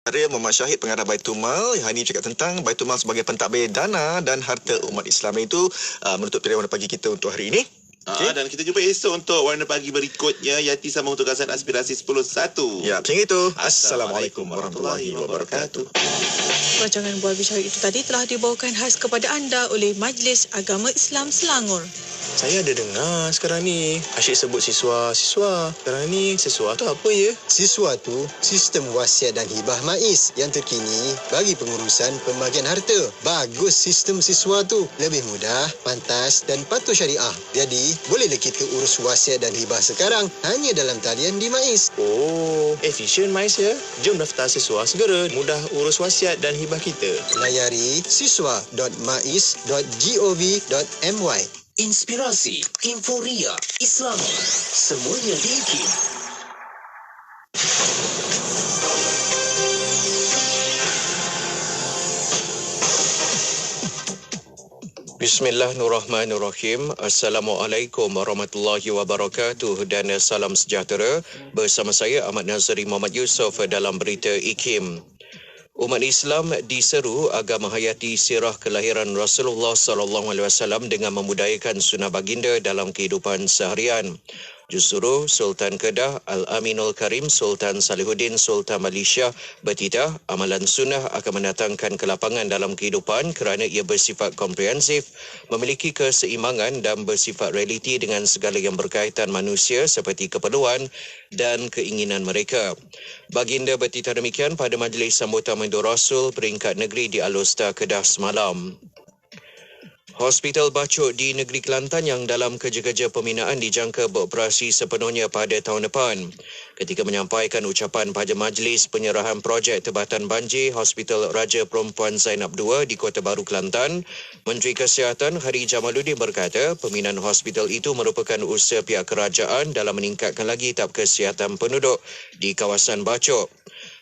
Muhammad Syahid, pengarah Baitul Mal. Hari ini cakap tentang Baitul Mal sebagai pentadbir dana dan harta umat Islam. Itu menutup pilihan warna pagi kita untuk hari ini. Okay. Dan kita jumpa esok untuk warna pagi berikutnya. Yati sama untuk kawasan aspirasi 10.1. Ya, macam itu. Assalamualaikum warahmatullahi wabarakatuh. Rancangan Bual Bicara itu tadi telah dibawakan khas kepada anda oleh Majlis Agama Islam Selangor. Saya ada dengar sekarang ni asyik sebut siswa. Sekarang ni siswa tu apa ya? Siswa tu sistem wasiat dan hibah MAIS yang terkini bagi pengurusan pembahagian harta. Bagus sistem siswa tu. Lebih mudah, pantas dan patuh syariah. Jadi, bolehlah kita urus wasiat dan hibah sekarang hanya dalam talian di MAIS. Oh, efisien MAIS ya. Jom daftar siswa segera. Mudah urus wasiat dan hibah kita. Layari siswa.mais.gov.my. Inspirasi, Inforia, Islam, semuanya di IKIM. Bismillahirrahmanirrahim. Assalamualaikum warahmatullahi wabarakatuh dan salam sejahtera. Bersama saya Ahmad Nazari Muhammad Yusof dalam berita IKIM. Umat Islam diseru agar menghayati sirah kelahiran Rasulullah SAW dengan membudayakan sunnah baginda dalam kehidupan seharian. Justru Sultan Kedah Al-Aminul Karim Sultan Salihuddin Sultan Malaysia bertitah amalan sunnah akan mendatangkan kelapangan dalam kehidupan kerana ia bersifat komprehensif, memiliki keseimbangan dan bersifat realiti dengan segala yang berkaitan manusia seperti keperluan dan keinginan mereka. Baginda bertitah demikian pada majlis sambutan Mendur Rasul peringkat negeri di Alor-Star Kedah semalam. Hospital Bacok di negeri Kelantan yang dalam kerja-kerja pembinaan dijangka beroperasi sepenuhnya pada tahun depan. Ketika menyampaikan ucapan pada majlis penyerahan projek Tebatan Banjir Hospital Raja Perempuan Zainab II di Kota Baru Kelantan, Menteri Kesihatan Hari Jamaluddin berkata pembinaan hospital itu merupakan usaha pihak kerajaan dalam meningkatkan lagi tahap kesihatan penduduk di kawasan Bacok.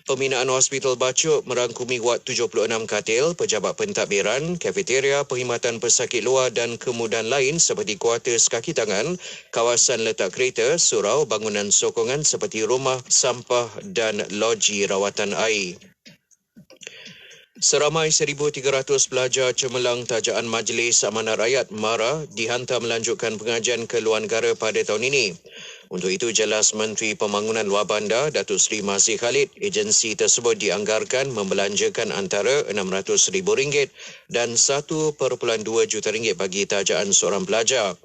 Pembinaan Hospital Bacok merangkumi wad 76 katil, pejabat pentadbiran, kafeteria, perkhidmatan pesakit luar dan kemudahan lain seperti kuartus kaki tangan, kawasan letak kereta, surau, bangunan sokongan seperti rumah, sampah dan loji rawatan air. Seramai 1,300 pelajar cemerlang tajaan Majlis Amanah Rakyat MARA dihantar melanjutkan pengajian ke luar negara pada tahun ini. Untuk itu, jelas Menteri Pembangunan Luar Bandar Datuk Seri Mazli Khalid, agensi tersebut dianggarkan membelanjakan antara RM600,000 dan RM1.2 juta bagi tajaan seorang pelajar.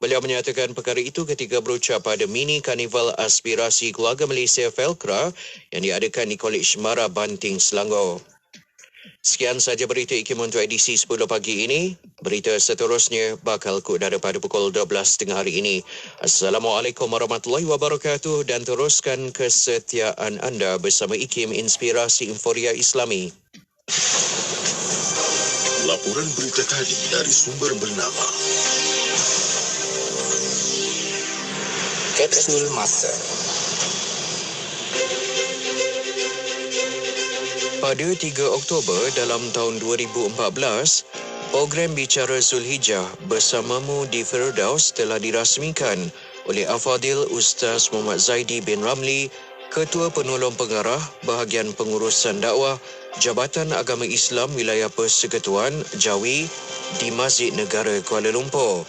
Beliau menyatakan perkara itu ketika berucap pada mini karnival aspirasi keluarga Malaysia Felkra yang diadakan di Kolej MARA Banting, Selangor. Sekian sahaja berita IKIM untuk edisi 10 pagi ini. Berita seterusnya bakal kudara pada pukul 12.30 hari ini. Assalamualaikum warahmatullahi wabarakatuh dan teruskan kesetiaan anda bersama IKIM Inspirasi Inforia Islami. Laporan berita tadi dari sumber bernama Kapsul Masa. Pada 3 Oktober dalam tahun 2014, program Bicara Zulhijjah bersamamu di Firdaus telah dirasmikan oleh Al-Fadhil Ustaz Muhammad Zaidi bin Ramli, Ketua Penolong Pengarah Bahagian Pengurusan Dakwah Jabatan Agama Islam Wilayah Persekutuan Jawi di Masjid Negara Kuala Lumpur.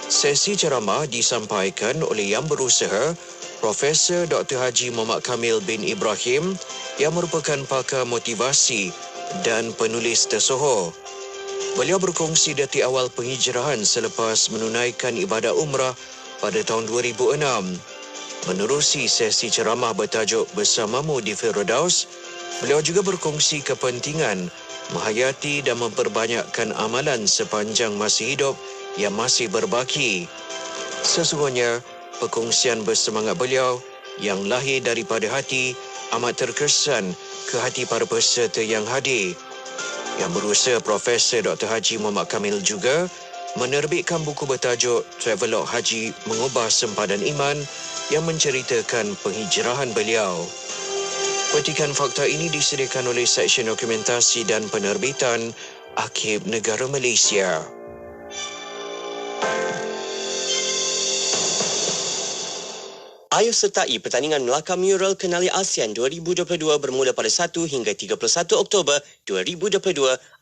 Sesi ceramah disampaikan oleh Yang Berusaha Profesor Dr. Haji Muhammad Kamil bin Ibrahim yang merupakan pakar motivasi dan penulis tersohor. Beliau berkongsi detik awal penghijrahan selepas menunaikan ibadah umrah pada tahun 2006. Menerusi sesi ceramah bertajuk Bersamamu di Firdaus, beliau juga berkongsi kepentingan menghayati dan memperbanyakkan amalan sepanjang masa hidup yang masih berbaki. Sesungguhnya, perkongsian bersemangat beliau yang lahir daripada hati amat terkesan ke hati para peserta yang hadir. Yang Berusaha Profesor Dr. Haji Muhammad Kamil juga menerbitkan buku bertajuk Travelog Haji Mengubah Sempadan Iman yang menceritakan penghijrahan beliau. Petikan fakta ini disediakan oleh Seksyen Dokumentasi dan Penerbitan Arkib Negara Malaysia. Ayo sertai pertandingan Melaka Mural Kenali ASEAN 2022 bermula pada 1 hingga 31 Oktober 2022,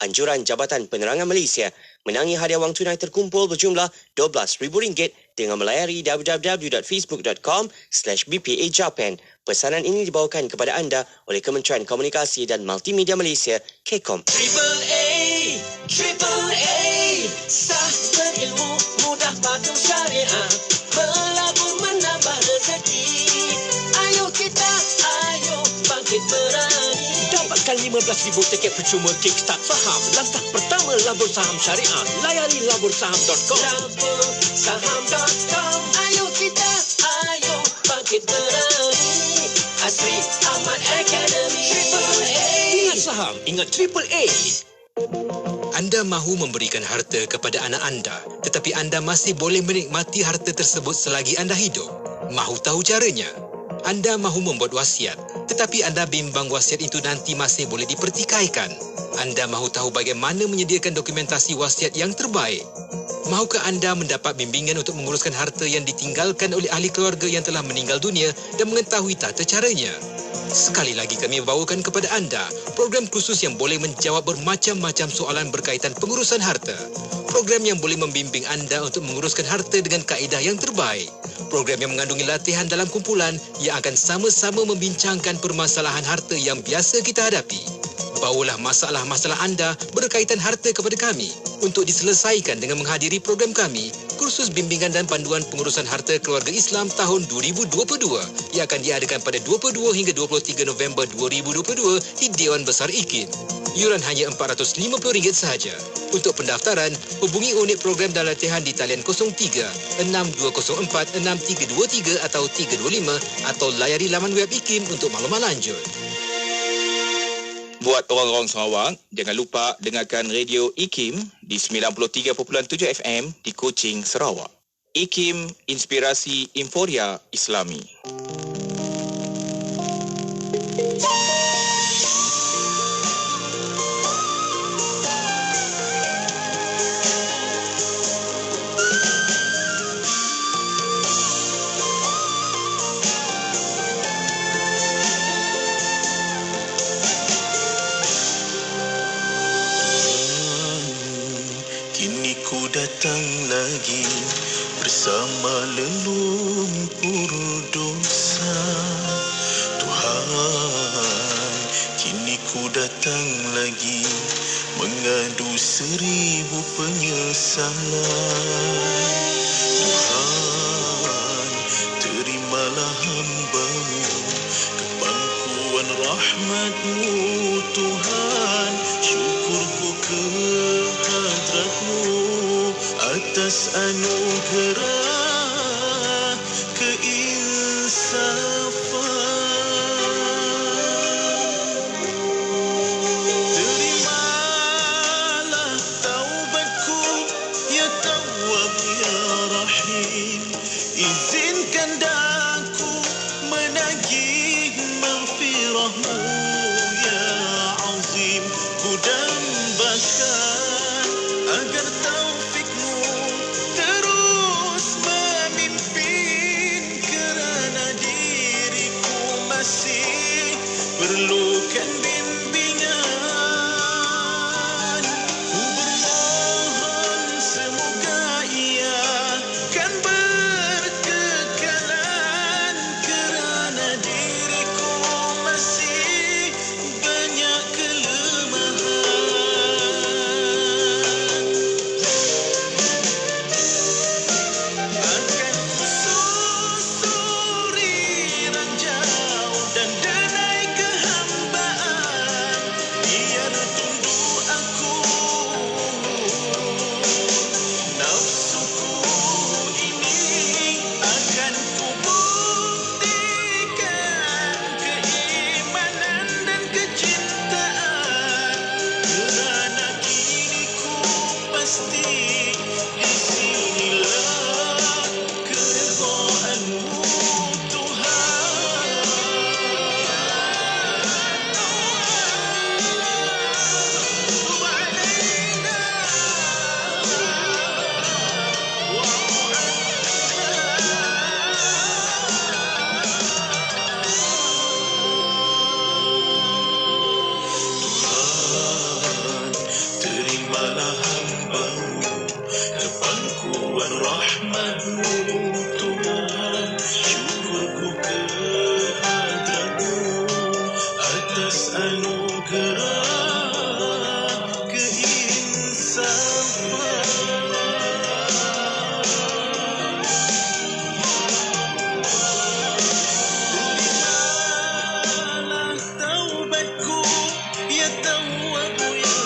anjuran Jabatan Penerangan Malaysia. Menangi hadiah wang tunai terkumpul berjumlah RM12,000 dengan melayari www.facebook.com/BPA Japan. Pesanan ini dibawakan kepada anda oleh Kementerian Komunikasi dan Multimedia Malaysia, KECOM. Triple A, sah berilmu, mudah patuh syariah, melabur menambah rezeki. Ayo kita, ayo bangkit berani. Dapatkan 15,000 tiket percuma Kickstart Saham. Langkah pertama labur saham syariah. Layari labursaham.com. Labursaham.com. Ayo kita, ayo bangkit berani. Asri Ahmad Academy. Triple A. Ingat saham, ingat Triple A. Anda mahu memberikan harta kepada anak anda, tetapi anda masih boleh menikmati harta tersebut selagi anda hidup. Mahu tahu caranya? Anda mahu membuat wasiat, tetapi anda bimbang wasiat itu nanti masih boleh dipertikaikan. Anda mahu tahu bagaimana menyediakan dokumentasi wasiat yang terbaik? Mahukah anda mendapat bimbingan untuk menguruskan harta yang ditinggalkan oleh ahli keluarga yang telah meninggal dunia dan mengetahui tata caranya? Sekali lagi kami bawakan kepada anda program khusus yang boleh menjawab bermacam-macam soalan berkaitan pengurusan harta. Program yang boleh membimbing anda untuk menguruskan harta dengan kaedah yang terbaik. Program yang mengandungi latihan dalam kumpulan yang akan sama-sama membincangkan permasalahan harta yang biasa kita hadapi. Bawalah masalah-masalah anda berkaitan harta kepada kami untuk diselesaikan dengan menghadiri program kami, kursus bimbingan dan panduan pengurusan harta keluarga Islam tahun 2022 yang akan diadakan pada 22 hingga 23 November 2022 di Dewan Besar IKIM. Yuran hanya RM450 sahaja. Untuk pendaftaran, hubungi unit program dan latihan di talian 03-6204-6323 atau 325 atau layari laman web IKIM untuk maklumat lanjut. Buat orang-orang Sarawak, jangan lupa dengarkan radio IKIM di 93.7 FM di Kuching, Sarawak. IKIM, Inspirasi Inforia Islami. Datang lagi bersama lelumpur dosa. Tuhan, kini ku datang lagi mengadu 1000 penyesalan. Tuhan, terimalah hamba-Mu, kepangkuan rahmat-Mu. Tuhan, syukurku ke hadrat-Mu atas anugerah keinsafan. Terimalah taubatku, ya Tawwab ya Rahim. Izinkan daku menagih maghfirah-Mu, ya anugerah keinsafan. Terimalah taubatku, ya Tawwab ya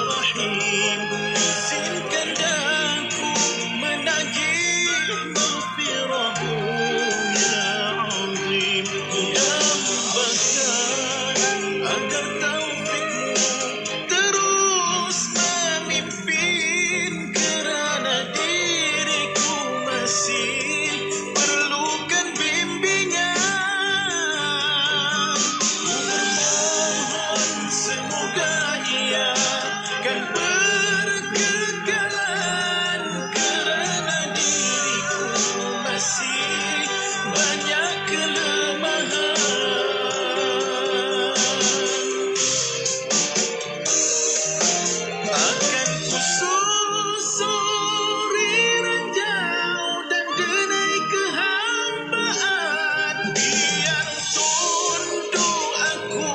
Rahim. Izinkan daku menagih maghfirah-Mu ya Azim. Ku dambakan agar taufik-Mu terus memimpin, kerana diriku masih perlukan bimbingan. Ku bermohon semoga Ia kan berkekalan, kerana diriku masih banyak kelemahan. Akan ku susuri ranjau dan denai kehambaan, biar tunduk aku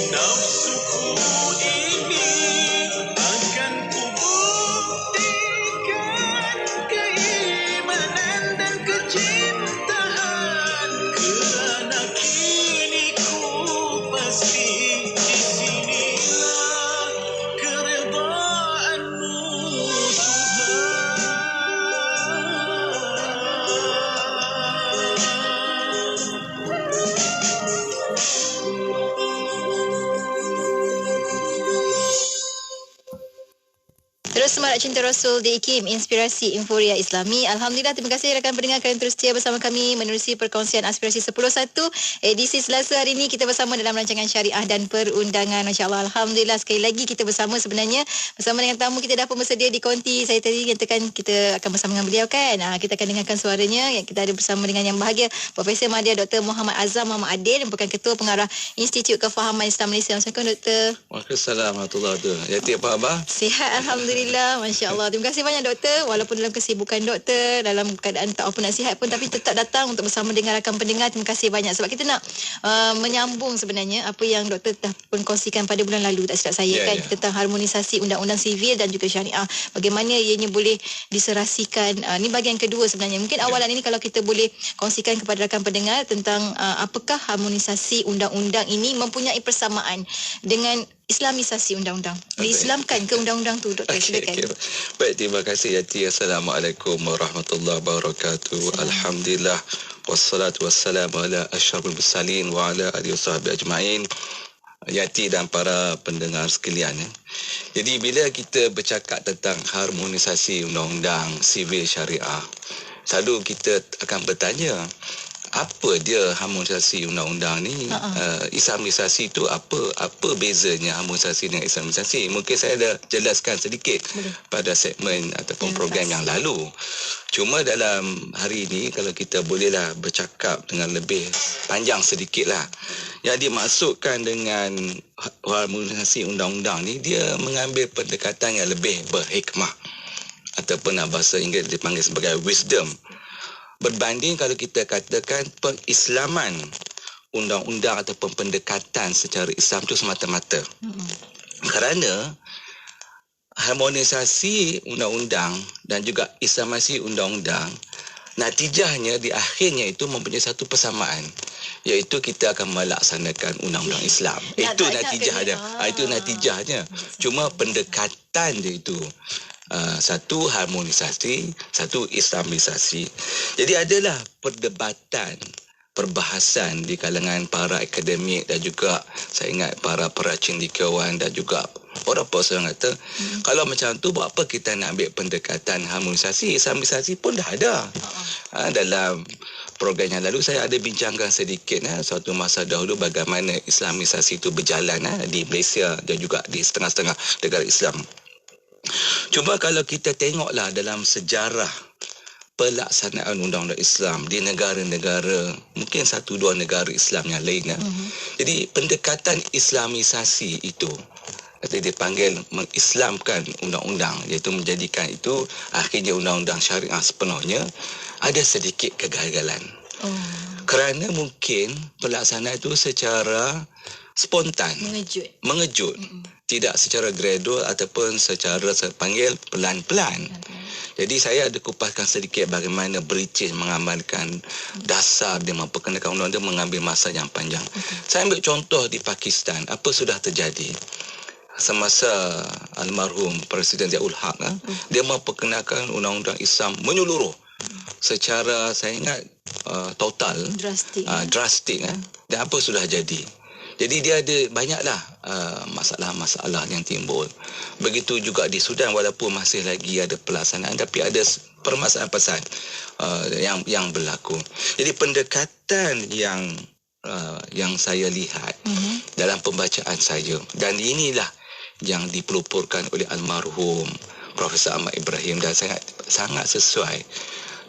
nafsuku ini. Akan ku buktikan keimanan dan kecintaan, kerana kini ku pasti di sinilah keredaan-Mu Terus Semarak Cinta Rasul di IKIM, Inspirasi Inforia Islami. Alhamdulillah, terima kasih rakan pendengar kerana terus setia bersama kami menerusi perkongsian Aspirasi 10.1 edisi Selasa hari ini. Kita bersama dalam rancangan Syariah dan Perundangan. Masya Allah, Alhamdulillah sekali lagi kita bersama sebenarnya. Bersama dengan tamu kita dah pun bersedia di konti. Saya tadi katakan kita akan bersama dengan beliau kan. Kita akan dengarkan suaranya. Yang kita ada bersama dengan yang bahagia Profesor Madya Dr. Muhammad Azam Muhammad Adil, merupakan Ketua Pengarah Institut Kefahaman Islam Malaysia. Assalamualaikum Doktor. Waalaikumsalam warahmatullahi wabarakatuh. Yati apa khabar? Sihat Alhamdulillah. Masya Allah. Terima kasih banyak doktor. Walaupun dalam kesibukan doktor, dalam keadaan tak apa nak sihat pun, tapi tetap datang untuk bersama dengan rakan pendengar. Terima kasih banyak. Sebab kita nak menyambung sebenarnya apa yang doktor dah pun kongsikan pada bulan lalu, tak silap saya kan, tentang harmonisasi undang-undang sivil dan juga syariah. Bagaimana ianya boleh diserasikan. Ini bahagian kedua sebenarnya. Mungkin awalan ini kalau kita boleh kongsikan kepada rakan pendengar tentang apakah harmonisasi undang-undang ini mempunyai persamaan dengan Islamisasi undang-undang. Diislamkan ke undang-undang tu, Doktor? Silakan. Baik, terima kasih Yati. Assalamualaikum warahmatullahi wabarakatuh. Alhamdulillah wassalatu wassalamu ala asyrafil mursalin wa ala alihi wasahbihi ajmain. Yati dan para pendengar sekalian. Jadi bila kita bercakap tentang harmonisasi undang-undang sivil syariah, selalu kita akan bertanya, apa dia harmonisasi undang-undang ni? Islamisasi tu apa bezanya harmonisasi dengan Islamisasi? Mungkin saya dah jelaskan sedikit pada segmen ataupun program yang lalu. Cuma dalam hari ini kalau kita bolehlah bercakap dengan lebih panjang sedikit lah. Yang dimaksudkan dengan harmonisasi undang-undang ni, dia mengambil pendekatan yang lebih berhikmah, ataupun bahasa Inggeris dipanggil sebagai wisdom, berbanding kalau kita katakan pengislaman undang-undang ataupun pendekatan secara Islam itu semata-mata. Kerana harmonisasi undang-undang dan juga islamasi undang-undang, natijahnya di akhirnya itu mempunyai satu persamaan, iaitu kita akan melaksanakan undang-undang Islam. Itu natijahnya. Itu natijahnya. Cuma pendekatan dia itu satu harmonisasi, satu islamisasi. Jadi adalah perdebatan, perbahasan di kalangan para akademik dan juga saya ingat para peracindikawan dan juga orang personal kata, kalau macam tu buat apa kita nak ambil pendekatan harmonisasi? Islamisasi pun dah ada. Dalam program yang lalu saya ada bincangkan sedikit suatu masa dahulu bagaimana islamisasi itu berjalan di Malaysia dan juga di setengah-setengah negara Islam. Cuma kalau kita tengoklah dalam sejarah pelaksanaan undang-undang Islam di negara-negara, mungkin satu dua negara Islam yang lain. Jadi pendekatan islamisasi itu, atau dipanggil mengislamkan undang-undang, iaitu menjadikan itu akhirnya undang-undang syariah sepenuhnya, ada sedikit kegagalan. Kerana mungkin pelaksanaan itu secara spontan, mengejut. Tidak secara gradual ataupun secara saya panggil pelan-pelan. Jadi saya ada kupaskan sedikit bagaimana British mengamalkan dasar dia memperkenalkan undang-undang mengambil masa yang panjang. Saya ambil contoh di Pakistan, apa sudah terjadi semasa almarhum Presiden Ziaul Haq. Dia memperkenalkan undang-undang Islam menyeluruh secara saya ingat total, drastik. Dan apa sudah jadi? Jadi dia ada banyaklah masalah-masalah yang timbul. Begitu juga di Sudan, walaupun masih lagi ada pelaksanaan, tapi ada permasalahan-permasalahan yang berlaku. Jadi pendekatan yang saya lihat dalam pembacaan saya, dan inilah yang dipeloporkan oleh almarhum Profesor Ahmad Ibrahim, dan sangat sesuai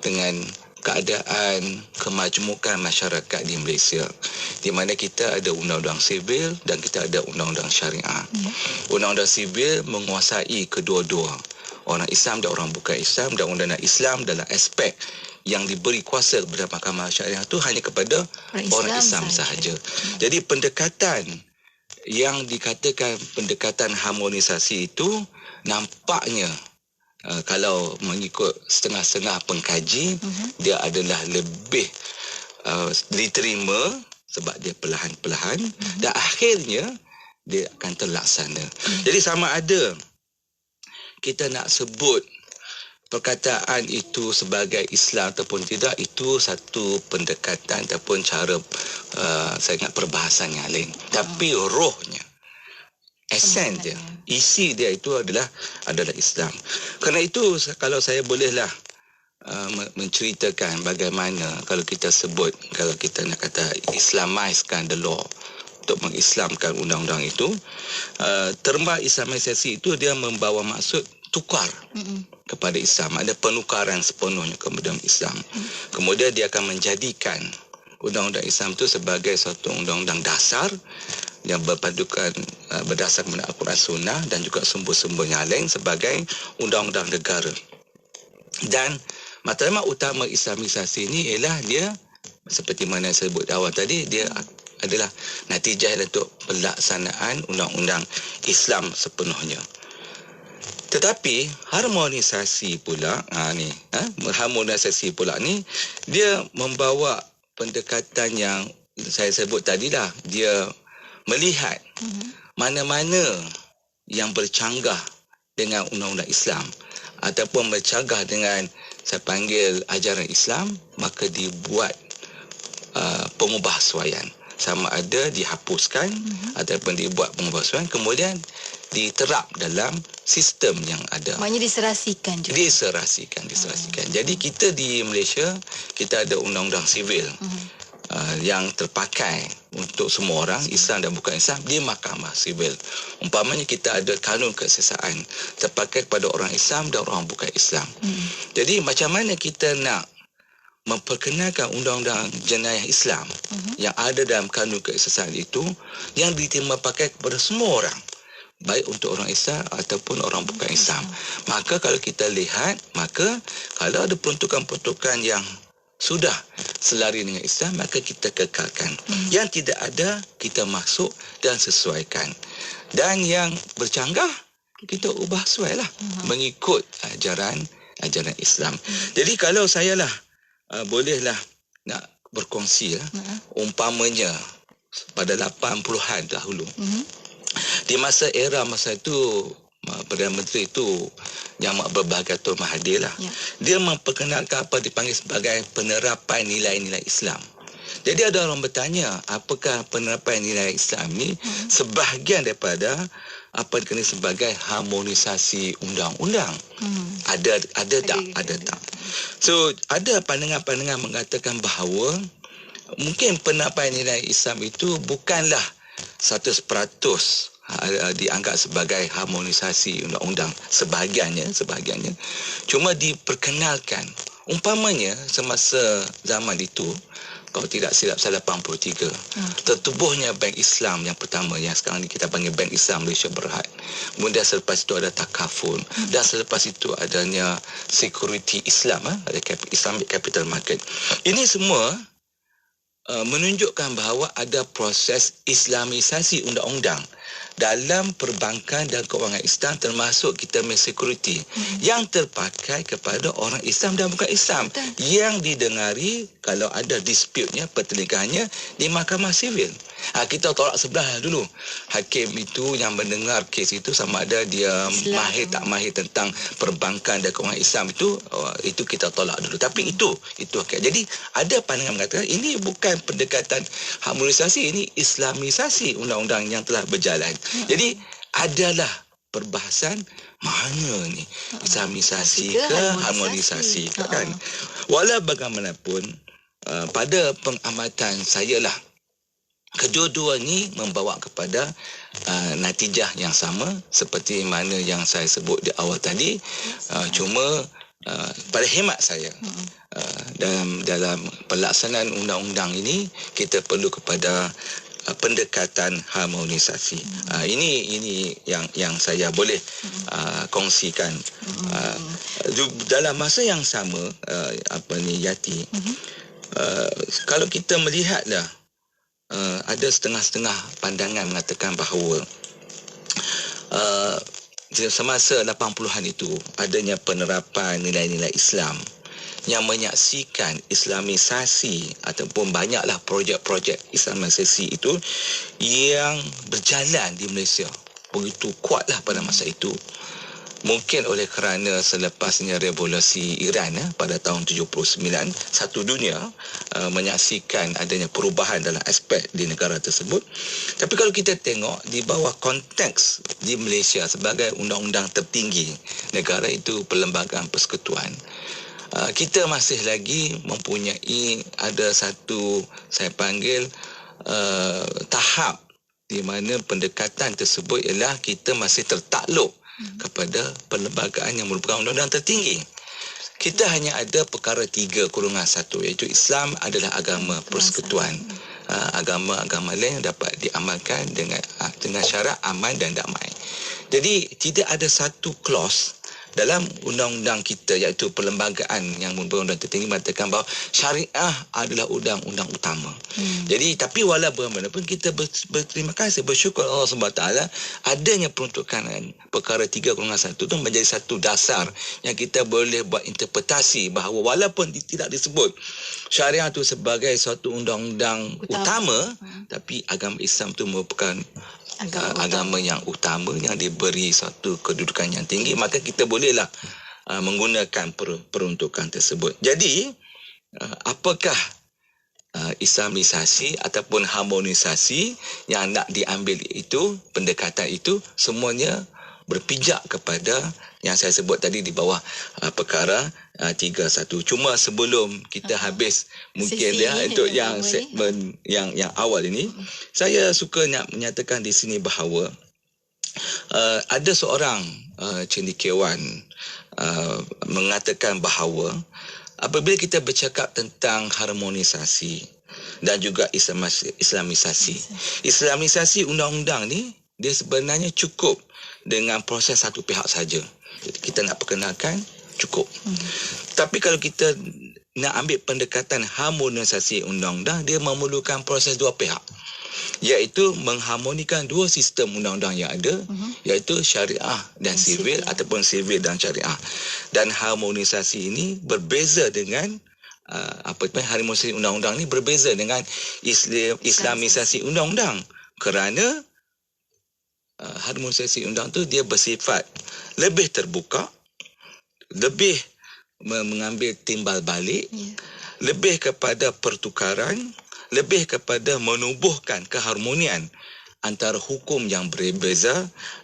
dengan keadaan kemajmukan masyarakat di Malaysia, di mana kita ada undang-undang sivil dan kita ada undang-undang syariah. Undang-undang sivil menguasai kedua-dua, orang Islam dan orang bukan Islam, dan undang-undang Islam dalam aspek yang diberi kuasa kepada mahkamah syariah itu hanya kepada orang Islam sahaja. Jadi pendekatan yang dikatakan pendekatan harmonisasi itu nampaknya kalau mengikut setengah-setengah pengkaji, dia adalah lebih diterima sebab dia perlahan-perlahan dan akhirnya dia akan terlaksana. Jadi sama ada kita nak sebut perkataan itu sebagai Islam ataupun tidak, itu satu pendekatan ataupun cara saya ingat perbahasan yang lain. Tapi rohnya, esen dia, isi dia itu adalah Islam. Kerana itu kalau saya bolehlah menceritakan bagaimana kalau kita sebut, kalau kita nak kata Islamizekan the law, untuk mengislamkan undang-undang itu, terma Islamisasi itu dia membawa maksud tukar kepada Islam, ada penukaran sepenuhnya kepada Islam. Kemudian dia akan menjadikan undang-undang Islam itu sebagai satu undang-undang dasar yang berpadukan berdasarkan Al-Quran Sunnah dan juga sumber-sumber yang lain sebagai undang-undang negara. Dan matlamat utama Islamisasi ini ialah dia, seperti mana saya sebut awal tadi, dia adalah natijah untuk pelaksanaan undang-undang Islam sepenuhnya. Tetapi harmonisasi pula harmonisasi pula ni dia membawa pendekatan yang saya sebut tadilah, dia melihat mana-mana yang bercanggah dengan undang-undang Islam ataupun bercanggah dengan saya panggil ajaran Islam, maka dibuat pengubahsuaian, sama ada dihapuskan ataupun dibuat pengubahsuaian, kemudian diterap dalam sistem yang ada. Maknanya diserasikan juga. Diserasikan. Jadi kita di Malaysia, kita ada undang-undang sivil yang terpakai untuk semua orang, Islam dan bukan Islam, di mahkamah sivil. Umpamanya kita ada kanun kesesaan terpakai kepada orang Islam dan orang bukan Islam. Jadi macam mana kita nak memperkenalkan undang-undang jenayah Islam yang ada dalam kanun kesesaan itu, yang diterima pakai kepada semua orang, baik untuk orang Islam ataupun orang bukan Islam. Maka kalau kita lihat, maka kalau ada peruntukan-peruntukan yang sudah selari dengan Islam, maka kita kekalkan. Yang tidak ada, kita masuk dan sesuaikan. Dan yang bercanggah, kita ubah suailah mengikut ajaran Islam. Jadi kalau saya bolehlah nak berkongsi umpamanya pada 80-an dahulu, di masa itu Perdana Menteri itu yang berbahagia Tun Mahathir dia memperkenalkan apa dipanggil sebagai penerapan nilai-nilai Islam. Jadi ada orang bertanya, apakah penerapan nilai Islam ni sebahagian daripada apa dikenal sebagai harmonisasi undang-undang? Ada tak? So ada pandangan-pandangan mengatakan bahawa mungkin penerapan nilai Islam itu bukanlah 100% dianggap sebagai harmonisasi undang-undang, sebahagiannya cuma diperkenalkan. Umpamanya semasa zaman itu, kalau tidak silap saya 83, tertubuhnya Bank Islam yang pertama, yang sekarang ni kita panggil Bank Islam Malaysia Berhad. Kemudian selepas itu ada Takaful, dan selepas itu adanya Security Islam, ada Islamic Capital Market. Ini semua menunjukkan bahawa ada proses Islamisasi undang-undang dalam perbankan dan kewangan Islam, termasuk kita punya security yang terpakai kepada orang Islam dan bukan Islam, yang didengari kalau ada dispute-nya, pertelingkahannya di mahkamah sivil. Kita tolak sebelah dulu. Hakim itu yang mendengar kes itu sama ada dia mahir tak mahir tentang perbankan dan kewangan Islam itu kita tolak dulu. Tapi itu okay. Jadi ada pandangan mengatakan ini bukan pendekatan harmonisasi, ini Islamisasi undang-undang yang telah berjalan. Jadi adalah perbahasan mana ni Islamisasi ke harmonisasi kan. Walau bagaimanapun pada pengamatan saya lah, kedua-dua ni membawa kepada natijah yang sama seperti mana yang saya sebut di awal tadi. Cuma pada hemat saya dalam pelaksanaan undang-undang ini kita perlu kepada pendekatan harmonisasi. Ini yang saya boleh kongsikan. Dalam masa yang sama Yati, kalau kita melihatlah ada setengah-setengah pandangan mengatakan bahawa semasa 80-an itu adanya penerapan nilai-nilai Islam yang menyaksikan Islamisasi ataupun banyaklah projek-projek Islamisasi itu yang berjalan di Malaysia. Begitu kuatlah pada masa itu. Mungkin oleh kerana selepasnya revolusi Iran pada tahun 79, satu dunia menyaksikan adanya perubahan dalam aspek di negara tersebut. Tapi kalau kita tengok di bawah konteks di Malaysia sebagai undang-undang tertinggi negara itu Perlembagaan Persekutuan, kita masih lagi mempunyai ada satu saya panggil tahap di mana pendekatan tersebut ialah kita masih tertakluk kepada perlembagaan yang merupakan undang-undang tertinggi. Kita hanya ada perkara 3/1 iaitu Islam adalah agama persekutuan. Agama-agama lain dapat diamalkan dengan syarat aman dan damai. Jadi tidak ada satu clause dalam undang-undang kita iaitu perlembagaan yang merupakan undang tertinggi mengatakan bahawa syariah adalah undang-undang utama. Jadi tapi walaupun bagaimanapun kita berterima kasih, bersyukur Allah SWT adanya peruntukan perkara 3/1 itu menjadi satu dasar yang kita boleh buat interpretasi bahawa walaupun tidak disebut syariah itu sebagai suatu undang-undang utama, tapi agama Islam itu merupakan agama yang utama yang diberi satu kedudukan yang tinggi, maka kita bolehlah menggunakan peruntukan tersebut. Jadi apakah Islamisasi ataupun harmonisasi yang nak diambil itu, pendekatan itu semuanya berpijak kepada yang saya sebut tadi di bawah perkara 3/1. Cuma sebelum kita habis mungkin untuk yang segmen yang awal ini, saya suka nak menyatakan di sini bahawa ada seorang cendekiawan mengatakan bahawa apabila kita bercakap tentang harmonisasi dan juga Islamisasi undang-undang ni, dia sebenarnya cukup dengan proses satu pihak saja. Kita nak perkenalkan cukup. Tapi kalau kita nak ambil pendekatan harmonisasi undang-undang, dia memerlukan proses dua pihak, iaitu mengharmonikan dua sistem undang-undang yang ada, iaitu syariah dan sivil ataupun sivil dan syariah. Dan harmonisasi ini berbeza dengan harmonisasi undang-undang ini berbeza dengan Islamisasi undang-undang, kerana harmonisasi undang tu dia bersifat lebih terbuka, lebih mengambil timbal balik, lebih kepada pertukaran, lebih kepada menubuhkan keharmonian antara hukum yang berbeza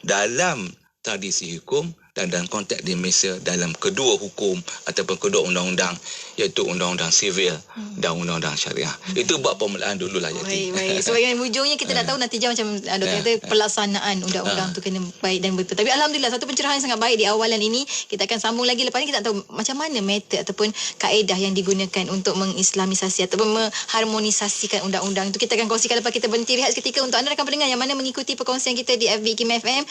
dalam tradisi hukum dan dalam konteks di Malaysia dalam kedua hukum ataupun kedua undang-undang, iaitu undang-undang sivil dan undang-undang syariah. Itu buat permulaan dululah. Baik. Sebagai hujungnya kita dah tahu natijah macam Dr. kata, pelaksanaan undang-undang tu kena baik dan betul. Tapi alhamdulillah satu pencerahan yang sangat baik di awalan ini. Kita akan sambung lagi lepas ni, kita tak tahu macam mana metod ataupun kaedah yang digunakan untuk mengislamisasi ataupun mengharmonisasikan undang-undang itu. Kita akan kongsikan lepas kita berhenti rehat seketika. Untuk anda rakan pendengar yang mana mengikuti perkongsian kita di FB IKIM FM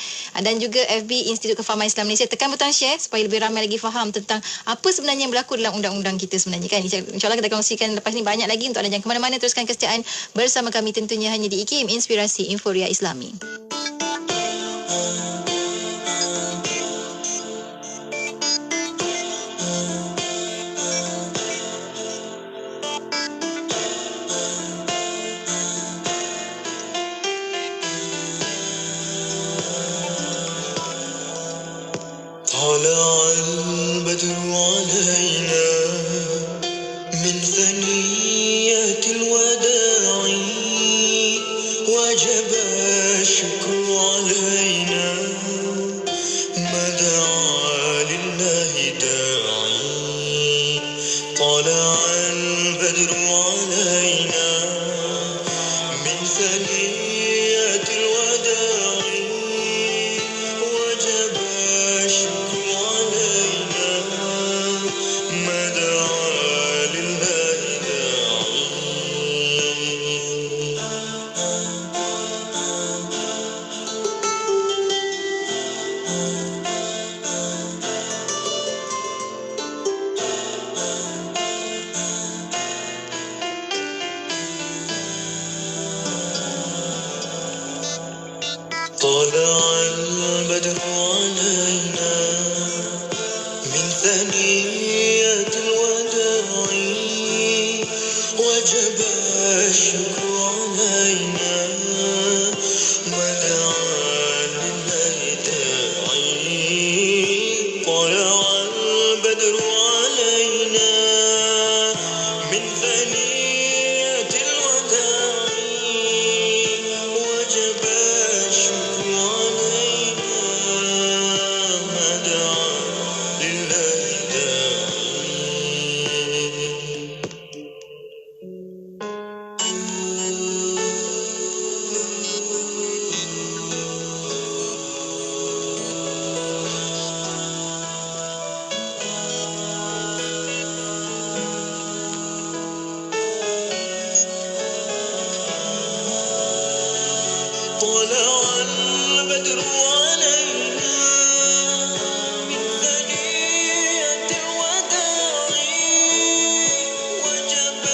dan juga FB Institut Kefahaman Islam Malaysia. Tekan butang share supaya lebih ramai lagi faham tentang apa sebenarnya yang berlaku dalam undang-undang kita sebenarnya kan. InsyaAllah kita kongsikan lepas ni banyak lagi. Untuk anda jangan ke mana-mana, teruskan kesetiaan bersama kami tentunya hanya di IKIM, Inspirasi Inforia Islami. طلع البدر علينا من ثنيات الوداع وجب الشكر علينا ما دعا لله داعي طلع البدر علينا من ثنيات الوداع وجب الشكر علينا ما دعا لله داعي طلع البدر علينا من ثنيات الوداع وجب الشكر علينا ما دعا لله داعي طلع البدر علينا من ثنيات الوداع وجب الشكر علينا ما دعا لله طلع البدر علينا من ثنيات الوداع وجب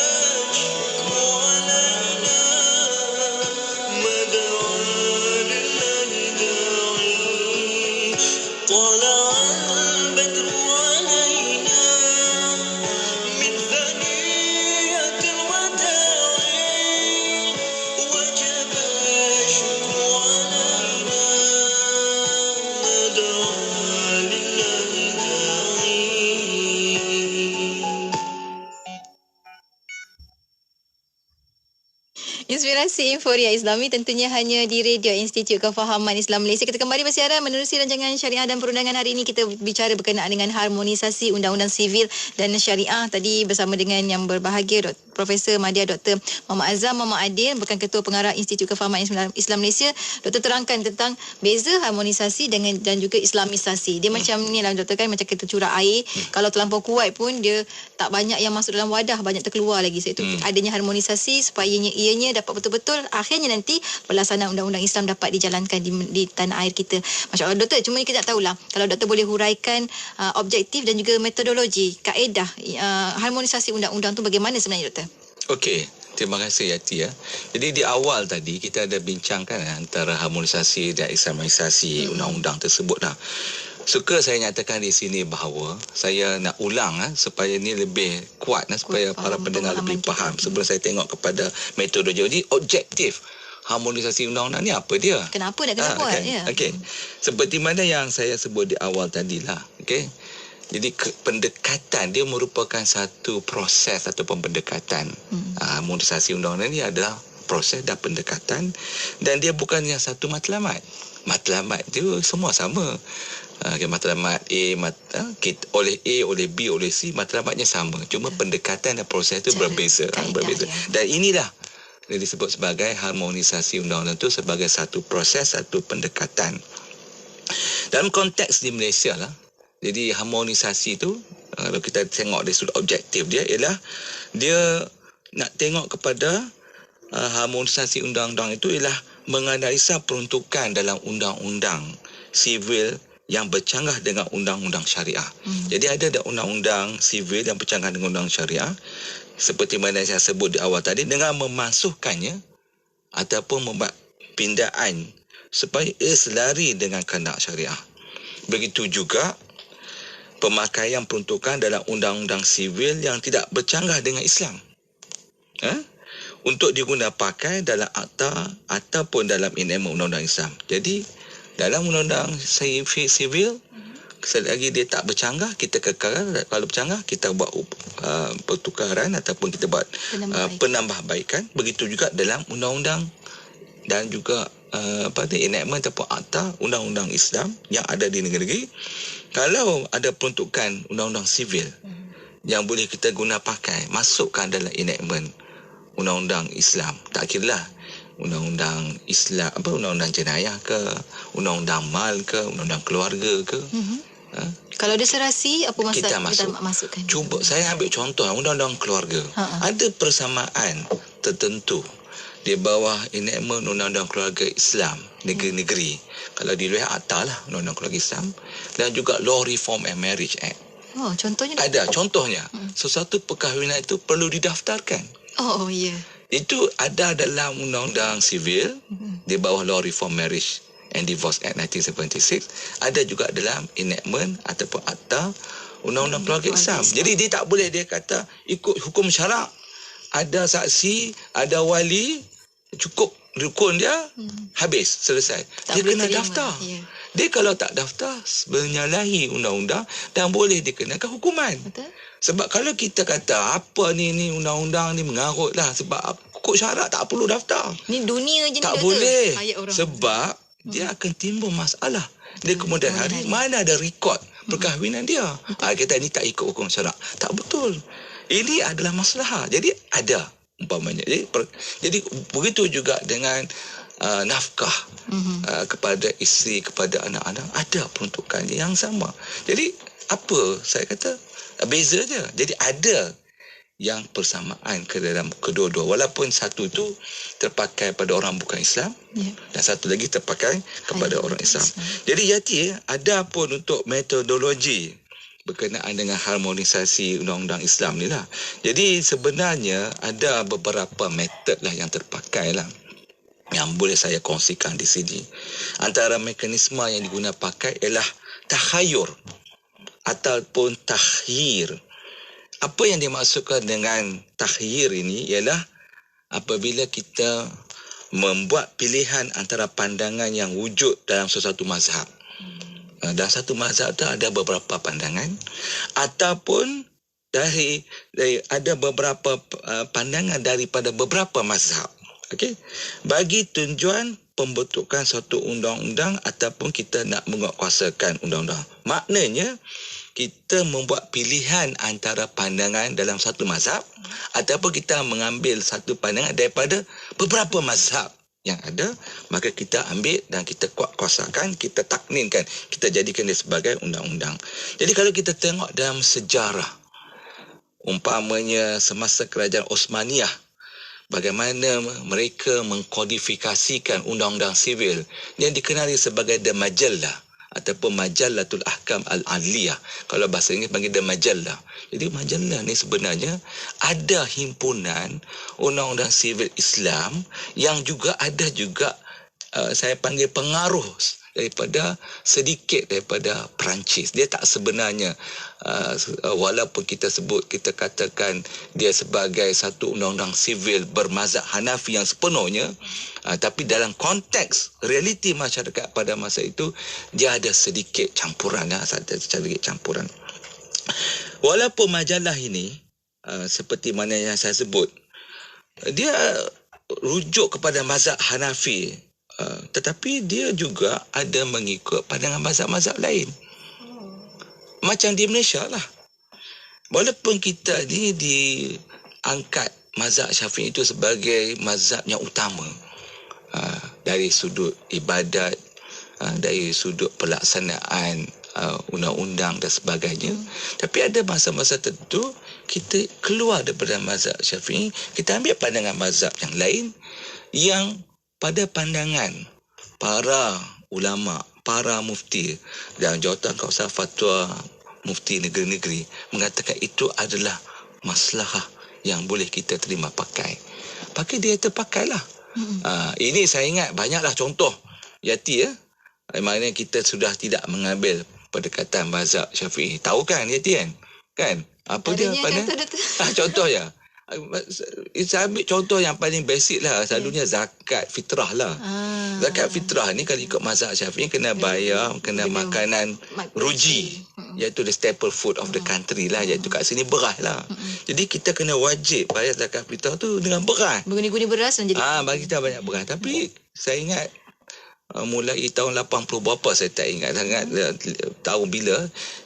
الشكر علينا ما دعا لله داعي طلع البدر علينا من ثنيات الوداع وجب الشكر علينا ما دعا لله داعي Inspirasi Inforia Islami tentunya hanya di Radio Institut Kefahaman Islam Malaysia. Kita kembali bersiaran menerusi rancangan syariah dan perundangan. Hari ini kita bicara berkenaan dengan harmonisasi undang-undang sivil dan syariah. Tadi bersama dengan yang berbahagia Profesor Madya Dr. Muhammad Azam Muhammad Adil, bukan Ketua Pengarah Institut Kefahaman Islam Malaysia. Doktor terangkan tentang beza harmonisasi dengan dan juga islamisasi. Dia macam ni lah doktor kan, macam kita curah air. Kalau terlampau kuat pun dia tak banyak yang masuk dalam wadah, banyak terkeluar lagi. So itu adanya harmonisasi supaya ianya dapat betul-betul akhirnya nanti pelaksanaan undang-undang Islam dapat dijalankan di tanah air kita. Masya Allah doktor, cuma kita nak tahulah kalau doktor boleh huraikan objektif dan juga metodologi, kaedah harmonisasi undang-undang tu bagaimana sebenarnya doktor? Okey, terima kasih Yati ya. Jadi di awal tadi kita ada bincangkan antara harmonisasi dan islamisasi undang-undang tersebut dah. Suka saya nyatakan di sini bahawa saya nak ulang supaya ni lebih kuat supaya para pendengar lebih faham sebelum saya tengok kepada metodologi. Jadi objektif harmonisasi undang-undang ni apa dia? Kenapa nak kena buat? Okay. Ya. Okey. Seperti mana yang saya sebut di awal tadilah. Okey. Jadi pendekatan dia merupakan satu proses ataupun pendekatan. Harmonisasi undang-undang ni adalah proses dan pendekatan dan dia bukannya satu matlamat. Matlamat dia semua sama. Matlamat A oleh A, oleh B, oleh C, matlamatnya sama. Cuma pendekatan dan proses itu berbeza. Dan inilah yang disebut sebagai harmonisasi undang-undang itu sebagai satu proses, satu pendekatan. Dalam konteks di Malaysia lah, jadi harmonisasi itu kalau kita tengok dari sudut objektif dia ialah dia nak tengok kepada harmonisasi undang-undang itu ialah menganalisa peruntukan dalam undang-undang sivil yang bercanggah dengan undang-undang syariah. Jadi ada undang-undang sivil yang bercanggah dengan undang syariah, seperti mana saya sebut di awal tadi, dengan memasukkannya ataupun membuat pindaan supaya selari dengan kehendak syariah. Begitu juga pemakaian peruntukan dalam undang-undang sivil yang tidak bercanggah dengan Islam. Untuk diguna pakai dalam akta ataupun dalam enakmen undang-undang Islam. Jadi dalam undang-undang sivil, selagi dia tak bercanggah, kita kekalkan. Kalau bercanggah, kita buat pertukaran ataupun kita buat penambahbaikan. Begitu juga dalam undang-undang dan juga enactment ataupun akta undang-undang Islam yang ada di negeri. Kalau ada peruntukan undang-undang sivil yang boleh kita guna pakai, masukkan dalam enactment undang-undang Islam. Tak kiralah undang-undang Islam, undang-undang jenayah ke, undang-undang mal ke, undang-undang keluarga ke. Kalau ada serasi, apa masalah kita masukkan? Cuba saya ambil contoh undang-undang keluarga. Ada persamaan tertentu di bawah enactment undang-undang keluarga Islam negeri-negeri. Kalau di luar akta lah undang-undang keluarga Islam, dan juga Law Reform and Marriage Act. Contohnya? Ada contohnya. Sesuatu perkahwinan itu perlu didaftarkan. Oh ya. Yeah. Itu ada dalam undang-undang sivil di bawah Law Reform Marriage and Divorce Act 1976. Ada juga dalam enactment ataupun akta undang-undang keluarga Islam. Jadi dia tak boleh dia kata ikut hukum syarak. Ada saksi, ada wali, cukup rukun dia, habis, selesai. Tak dia kena daftar. Yeah. Dia kalau tak daftar, menyalahi undang-undang dan boleh dikenakan hukuman. Betul. Sebab kalau kita kata apa ni undang-undang ni mengarut lah, sebab kod syarat tak perlu daftar. Ni dunia je ni. Tak boleh. Sebab dia akan timbul masalah. Dia kemudian hari mana ada rekod perkahwinan dia. Kita ni tak ikut hukum syarak. Tak betul. Ini adalah masalah. Jadi ada umpamanya. Jadi begitu juga dengan nafkah kepada isteri, kepada anak-anak, ada peruntukan yang sama. Jadi apa saya kata, beza je. Jadi ada yang persamaan ke dalam kedua-dua, walaupun satu tu terpakai pada orang bukan Islam, dan satu lagi terpakai kepada orang Islam. Jadi Yati, ada pun untuk metodologi berkenaan dengan harmonisasi undang-undang Islam ni lah. Jadi sebenarnya ada beberapa metod lah yang terpakai lah, yang boleh saya kongsikan di sini. Antara mekanisme yang digunakan pakai ialah takhayur ataupun takhyir. Apa yang dimaksudkan dengan takhyir ini ialah apabila kita membuat pilihan antara pandangan yang wujud dalam sesuatu mazhab. Dalam satu mazhab itu ada beberapa pandangan, ataupun dari ada beberapa pandangan daripada beberapa mazhab. Okey, bagi tujuan pembentukan suatu undang-undang ataupun kita nak menguatkuasakan undang-undang. Maknanya kita membuat pilihan antara pandangan dalam satu mazhab ataupun kita mengambil satu pandangan daripada beberapa mazhab yang ada, maka kita ambil dan kita kuatkuasakan, kita takninkan, kita jadikan dia sebagai undang-undang. Jadi kalau kita tengok dalam sejarah, umpamanya semasa kerajaan Osmaniyah, bagaimana mereka mengkodifikasikan undang-undang sivil yang dikenali sebagai The Majallah ataupun Majallatul Ahkam Al-Adliyah. Kalau bahasa Inggeris panggil The Majallah. Jadi majallah ni sebenarnya ada himpunan undang-undang sivil Islam yang juga ada juga saya panggil pengaruh daripada sedikit daripada Perancis. Dia tak sebenarnya walaupun kita katakan dia sebagai satu undang-undang sivil bermazhab Hanafi yang sepenuhnya, tapi dalam konteks realiti masyarakat pada masa itu dia ada sedikit campuran, Walaupun majalah ini seperti mana yang saya sebut, dia rujuk kepada mazhab Hanafi, tetapi dia juga ada mengikut pandangan mazhab-mazhab lain. Macam di Malaysia lah. Walaupun kita ni diangkat mazhab Syafi'i itu sebagai mazhab yang utama, dari sudut ibadat, dari sudut pelaksanaan undang-undang dan sebagainya, tapi ada masa-masa tertentu kita keluar daripada mazhab Syafi'i, kita ambil pandangan mazhab yang lain yang pada pandangan para ulama, para mufti dan jawatan kawasan fatwa mufti negeri-negeri mengatakan itu adalah maslahah yang boleh kita terima pakai. Pakai dia terpakailah. Ini saya ingat banyaklah contoh Yati maknanya kita sudah tidak mengambil pendekatan mazhab Syafi'i. Tahu kan Yati kan? Kan? Apa dia? Contoh ya. Saya ambil contoh yang paling basic lah. Selalunya zakat fitrah lah. Zakat fitrah ni kalau ikut mazhab Syafi'i kena bayar, kena makanan ruji, iaitu the staple food of the country lah, iaitu kat sini beras lah. Jadi kita kena wajib bayar zakat fitrah tu dengan beras. Berguni-guni beras dan jadi bagi kita banyak beras. Tapi saya ingat mulai tahun 80 berapa saya tak ingat sangat tahun bila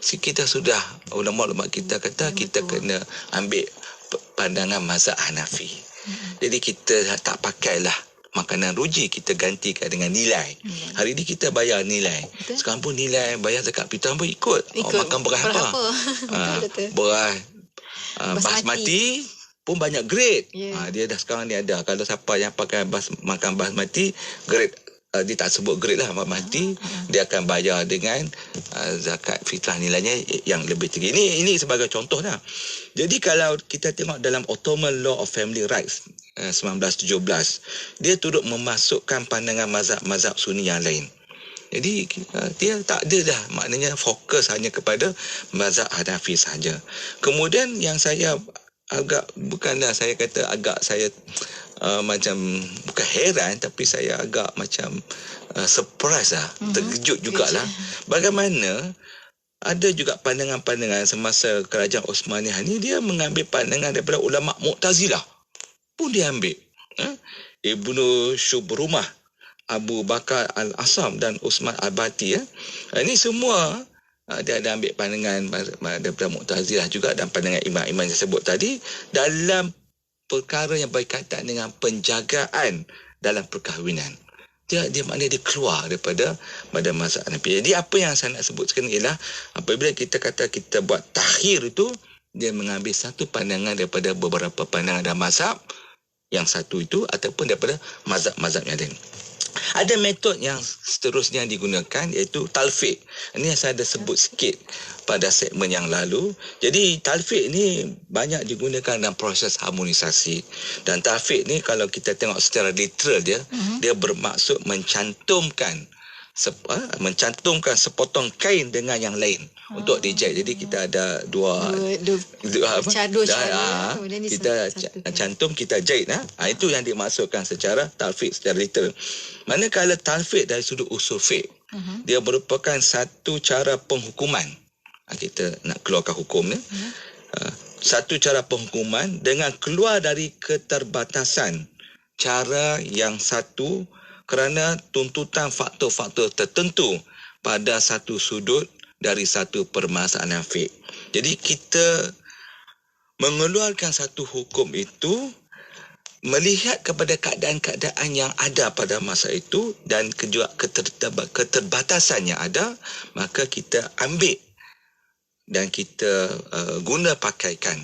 kita sudah ulama-ulama kita kata kita kena ambil pandangan mazhab Hanafi. Jadi kita tak pakailah makanan ruji, kita gantikan dengan nilai. Hari ni kita bayar nilai. Sekarang pun nilai bayar zakat fitrah pun ikut makan beras apa. Beras basmati pun banyak grade. Dia dah sekarang ni ada. Kalau siapa yang pakai makan basmati grade dia tak sebut grade lah basmati, dia akan bayar dengan zakat fitrah nilainya yang lebih tinggi. Ini sebagai contoh lah. Jadi kalau kita tengok dalam Ottoman Law of Family Rights 1917, dia turut memasukkan pandangan mazhab Sunni yang lain. Jadi dia tak ada dah maknanya fokus hanya kepada mazhab Hanafi saja. Kemudian yang saya agak bukanlah saya kata agak saya macam bukan heran tapi saya agak macam surprise lah, terkejut jugalah bagaimana ada juga pandangan-pandangan semasa kerajaan Osmaniyah ni dia mengambil pandangan daripada ulama Mu'tazilah pun dia ambil. Ibnu Syubrumah, Abu Bakar Al-Asam dan Usman Al-Bati ini semua dia ada ambil pandangan daripada Mu'tazilah juga dan pandangan imam-imam yang saya sebut tadi dalam perkara yang berkaitan dengan penjagaan dalam perkahwinan. Dia maknanya dia keluar daripada mazhab Hanafi. Jadi apa yang saya nak sebut sekarang ialah apabila kita kata kita buat takhir itu, dia mengambil satu pandangan daripada beberapa pandangan dalam mazhab yang satu itu ataupun daripada mazhab-mazhab yang lain. Ada metod yang seterusnya yang digunakan iaitu talfiq. Ini yang saya ada sebut sikit pada segmen yang lalu. Jadi talfiq ni banyak digunakan dalam proses harmonisasi. Dan talfiq ni kalau kita tengok secara literal dia bermaksud mencantumkan sepotong kain dengan yang lain untuk dijahit. Jadi kita ada dua cara kita cantum, kita jahit. Itu yang dimaksudkan secara talfiq, secara literal. Manakala talfiq dari sudut usul fiqh, dia merupakan satu cara penghukuman. Kita nak keluarkan hukum ni. Satu cara penghukuman dengan keluar dari keterbatasan cara yang satu kerana tuntutan faktor-faktor tertentu pada satu sudut dari satu permasalahan fiqh. Jadi kita mengeluarkan satu hukum itu melihat kepada keadaan-keadaan yang ada pada masa itu dan juga keterbatasan yang ada, maka kita ambil dan kita guna pakaikan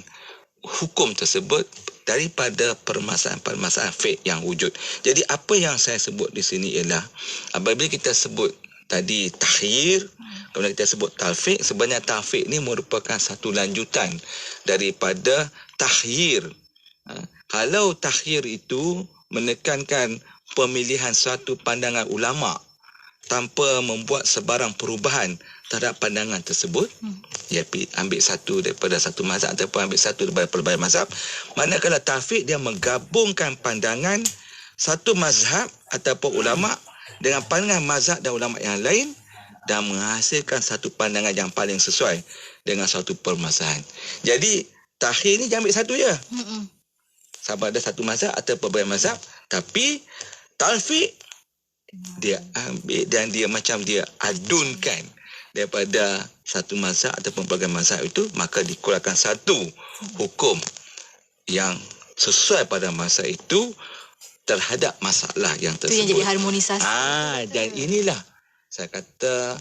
hukum tersebut daripada permasalahan-permasalahan fiqh yang wujud. Jadi apa yang saya sebut di sini ialah apabila kita sebut tadi takhir, kemudian kita sebut talfiq, sebenarnya talfiq ni merupakan satu lanjutan daripada takhir. Kalau takhir itu menekankan pemilihan suatu pandangan ulama tanpa membuat sebarang perubahan terhadap pandangan tersebut, dia ambil satu daripada satu mazhab ataupun ambil satu daripada pelbagai mazhab. Manakala talfiq dia menggabungkan pandangan satu mazhab ataupun ulama dengan pandangan mazhab dan ulama yang lain dan menghasilkan satu pandangan yang paling sesuai dengan satu permasalahan. Jadi takhir ni dia ambil satu je. Sama ada satu mazhab atau pelbagai mazhab, tapi talfiq dia ambil dan dia macam dia adunkan daripada satu mazhab ataupun pelbagai mazhab itu, maka dikeluarkan satu hukum yang sesuai pada masa itu terhadap masalah yang tersebut. Itu yang jadi harmonisasi. Dan inilah saya kata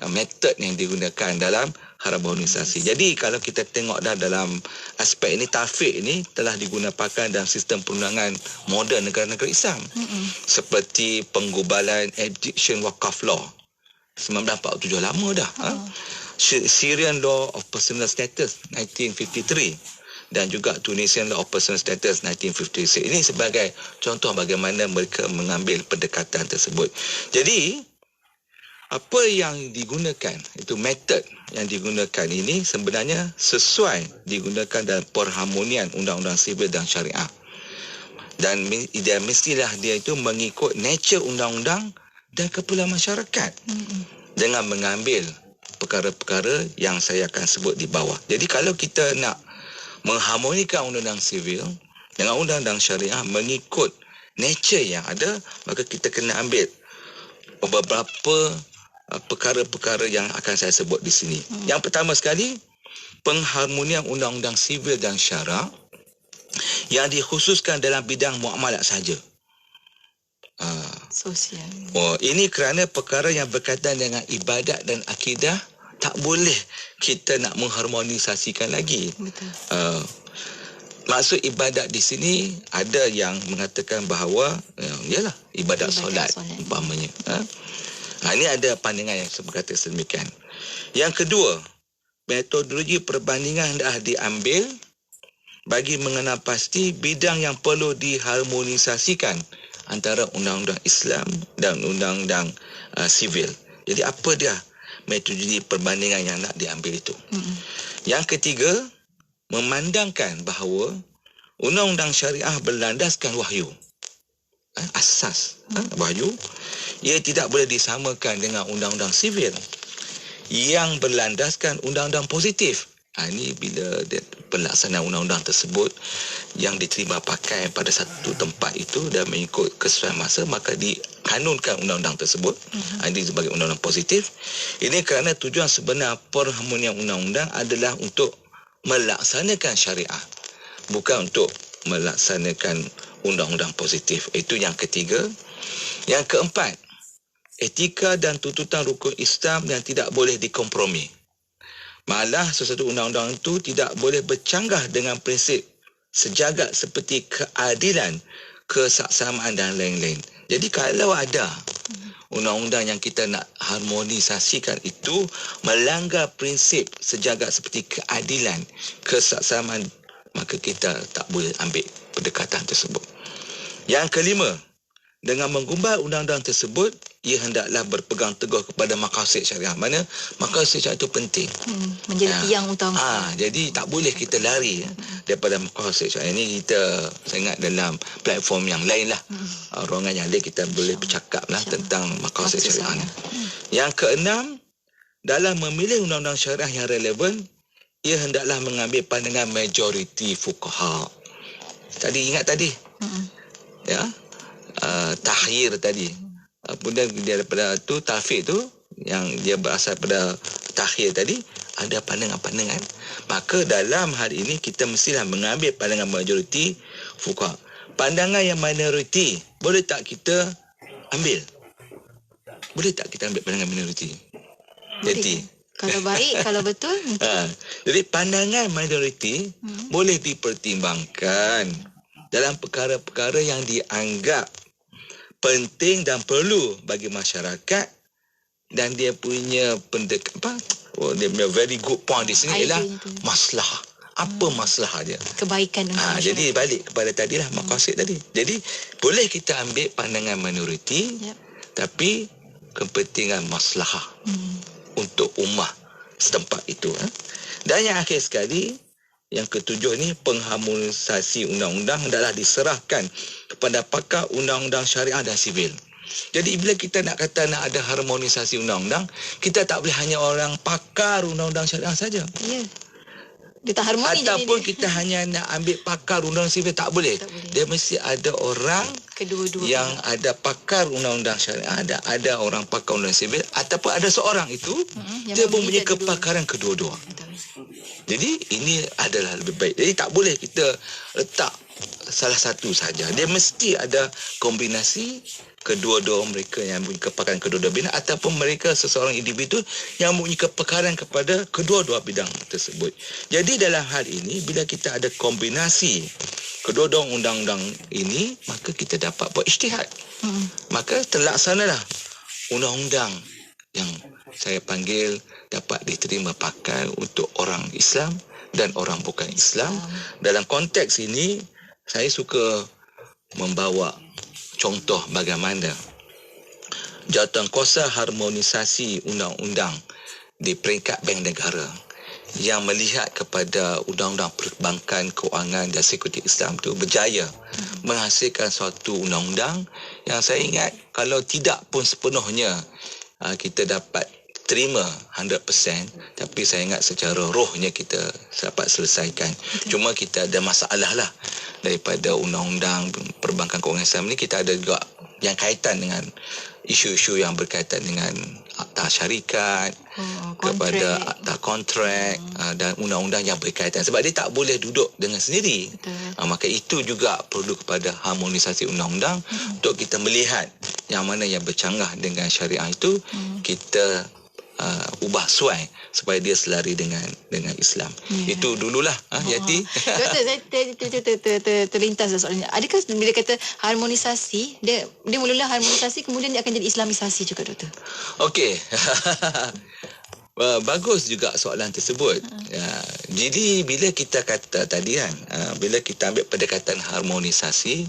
metod yang digunakan dalam harmonisasi. Jadi kalau kita tengok dah dalam aspek ini, tafiq ini telah digunakan dalam sistem perundangan moden negara-negara Islam. Seperti penggubalan Addiction Wakaf Law 1947, lama dah. Syrian Law of Personal Status 1953 dan juga Tunisian Law of Personal Status 1956. Ini sebagai contoh bagaimana mereka mengambil pendekatan tersebut. Jadi apa yang digunakan, itu metod yang digunakan ini sebenarnya sesuai digunakan dalam perharmonian undang-undang sivil dan syariah. Dan mestilah dia itu mengikut nature undang-undang dan keperluan masyarakat. Dengan mengambil perkara-perkara yang saya akan sebut di bawah. Jadi kalau kita nak mengharmonikan undang-undang sivil dengan undang-undang syariah mengikut nature yang ada, maka kita kena ambil beberapa perkara-perkara yang akan saya sebut di sini. Yang pertama sekali, pengharmonian undang-undang sivil dan syariah yang dikhususkan dalam bidang muamalat sahaja. Sosial. Ini kerana perkara yang berkaitan dengan ibadat dan akidah tak boleh kita nak mengharmonisasikan lagi. Betul. Maksud ibadat di sini ada yang mengatakan bahawa ialah ibadat solat umpamanya. Ini ada pandangan yang berkata sedemikian. Yang kedua, metodologi perbandingan dah diambil bagi mengenal pasti bidang yang perlu diharmonisasikan antara undang-undang Islam dan undang-undang sivil. Jadi apa dia metodologi perbandingan yang nak diambil itu? Yang ketiga, memandangkan bahawa undang-undang syariah berlandaskan wahyu. Asas wahyu, ia tidak boleh disamakan dengan undang-undang sivil yang berlandaskan undang-undang positif. Ini bila pelaksanaan undang-undang tersebut yang diterima pakai pada satu tempat itu dan mengikut kesesuaian masa, maka dikanunkan undang-undang tersebut. Ini sebagai undang-undang positif. Ini kerana tujuan sebenar perharmonian undang-undang adalah untuk melaksanakan syariah, bukan untuk melaksanakan undang-undang positif. Itu yang ketiga. Yang keempat, etika dan tuntutan rukun Islam yang tidak boleh dikompromi. Malah sesuatu undang-undang itu tidak boleh bercanggah dengan prinsip sejagat seperti keadilan, kesaksamaan dan lain-lain. Jadi kalau ada undang-undang yang kita nak harmonisasikan itu melanggar prinsip sejagat seperti keadilan, kesaksamaan, maka kita tak boleh ambil pendekatan tersebut. Yang kelima, dengan menggubal undang-undang tersebut, ia hendaklah berpegang teguh kepada maqasid syariah. Mana maqasid syariah itu penting. Menjadi tiang utama. Jadi tak boleh kita lari daripada maqasid syariah. Ini saya ingat dalam platform yang lain lah. Ruangan yang lain kita boleh bercakap lah tentang maqasid syariah ni. Yang keenam, dalam memilih undang-undang syariah yang relevan, ia hendaklah mengambil pandangan majoriti fuqaha. Tadi ingat tadi? Tahyir tadi. Kemudian daripada tu tafiq tu yang dia berasal pada tahyir tadi, ada pandangan-pandangan. Maka dalam hal ini kita mestilah mengambil pandangan majoriti fuqaha. Pandangan yang minoriti boleh tak kita ambil? Boleh tak kita ambil pandangan minoriti? Jadi kalau baik, kalau betul. Jadi pandangan minoriti boleh dipertimbangkan dalam perkara-perkara yang dianggap penting dan perlu bagi masyarakat, dan dia punya dia punya very good point di sini ialah masalah. Apa masalah dia? Kebaikan masyarakat. Jadi balik kepada tadilah maqasid tadi. Jadi boleh kita ambil pandangan minoriti, tapi kepentingan masalah untuk ummah setempat itu. Dan yang akhir sekali, yang ketujuh ni, pengharmonisasi undang-undang hendaklah diserahkan kepada pakar undang-undang syariah dan sivil. Jadi bila kita nak kata nak ada harmonisasi undang-undang, kita tak boleh hanya orang pakar undang-undang syariah saja. Ya. Dia tak harmoni. Ataupun kita hanya nak ambil pakar undang-undang sivil, tak boleh. Dia mesti ada orang kedua-dua yang ada pakar undang-undang syariah, ada orang pakar undang-undang sivil, ataupun ada seorang itu dia mempunyai kepakaran kedua-dua. Jadi ini adalah lebih baik. Jadi tak boleh kita letak salah satu saja. Dia mesti ada kombinasi kedua-dua mereka yang mempunyai kepakaran kedua-dua bidang ataupun mereka seseorang individu yang mempunyai kepakaran kepada kedua-dua bidang tersebut. Jadi dalam hal ini bila kita ada kombinasi kedua-dua undang-undang ini, maka kita dapat buat ijtihad. Maka terlaksanalah undang-undang yang saya panggil dapat diterima pakai untuk orang Islam dan orang bukan Islam. Dalam konteks ini, saya suka membawa contoh bagaimana Jawatankuasa Harmonisasi Undang-Undang di peringkat Bank Negara yang melihat kepada Undang-Undang Perbankan, Kewangan dan Sekuritasi Islam itu berjaya menghasilkan suatu undang-undang yang saya ingat kalau tidak pun sepenuhnya kita dapat terima 100%, tapi saya ingat secara rohnya kita dapat selesaikan. Cuma kita ada masalah lah daripada Undang-Undang Perbankan Kewangan Islam ni. Kita ada juga yang kaitan dengan isu-isu yang berkaitan dengan akta syarikat, kepada akta kontrak dan undang-undang yang berkaitan. Sebab dia tak boleh duduk dengan sendiri. Maka itu juga perlu kepada harmonisasi undang-undang untuk kita melihat yang mana yang bercanggah dengan syariah itu, kita ubah suai supaya dia selari dengan Islam. Itu dululah Yati. Doktor, saya terlintas soalannya. Adakah bila kata harmonisasi, dia mulalah harmonisasi kemudian dia akan jadi Islamisasi juga, doktor? Okey. Bagus juga soalan tersebut. Jadi bila kita kata tadi kan, bila kita ambil pendekatan harmonisasi,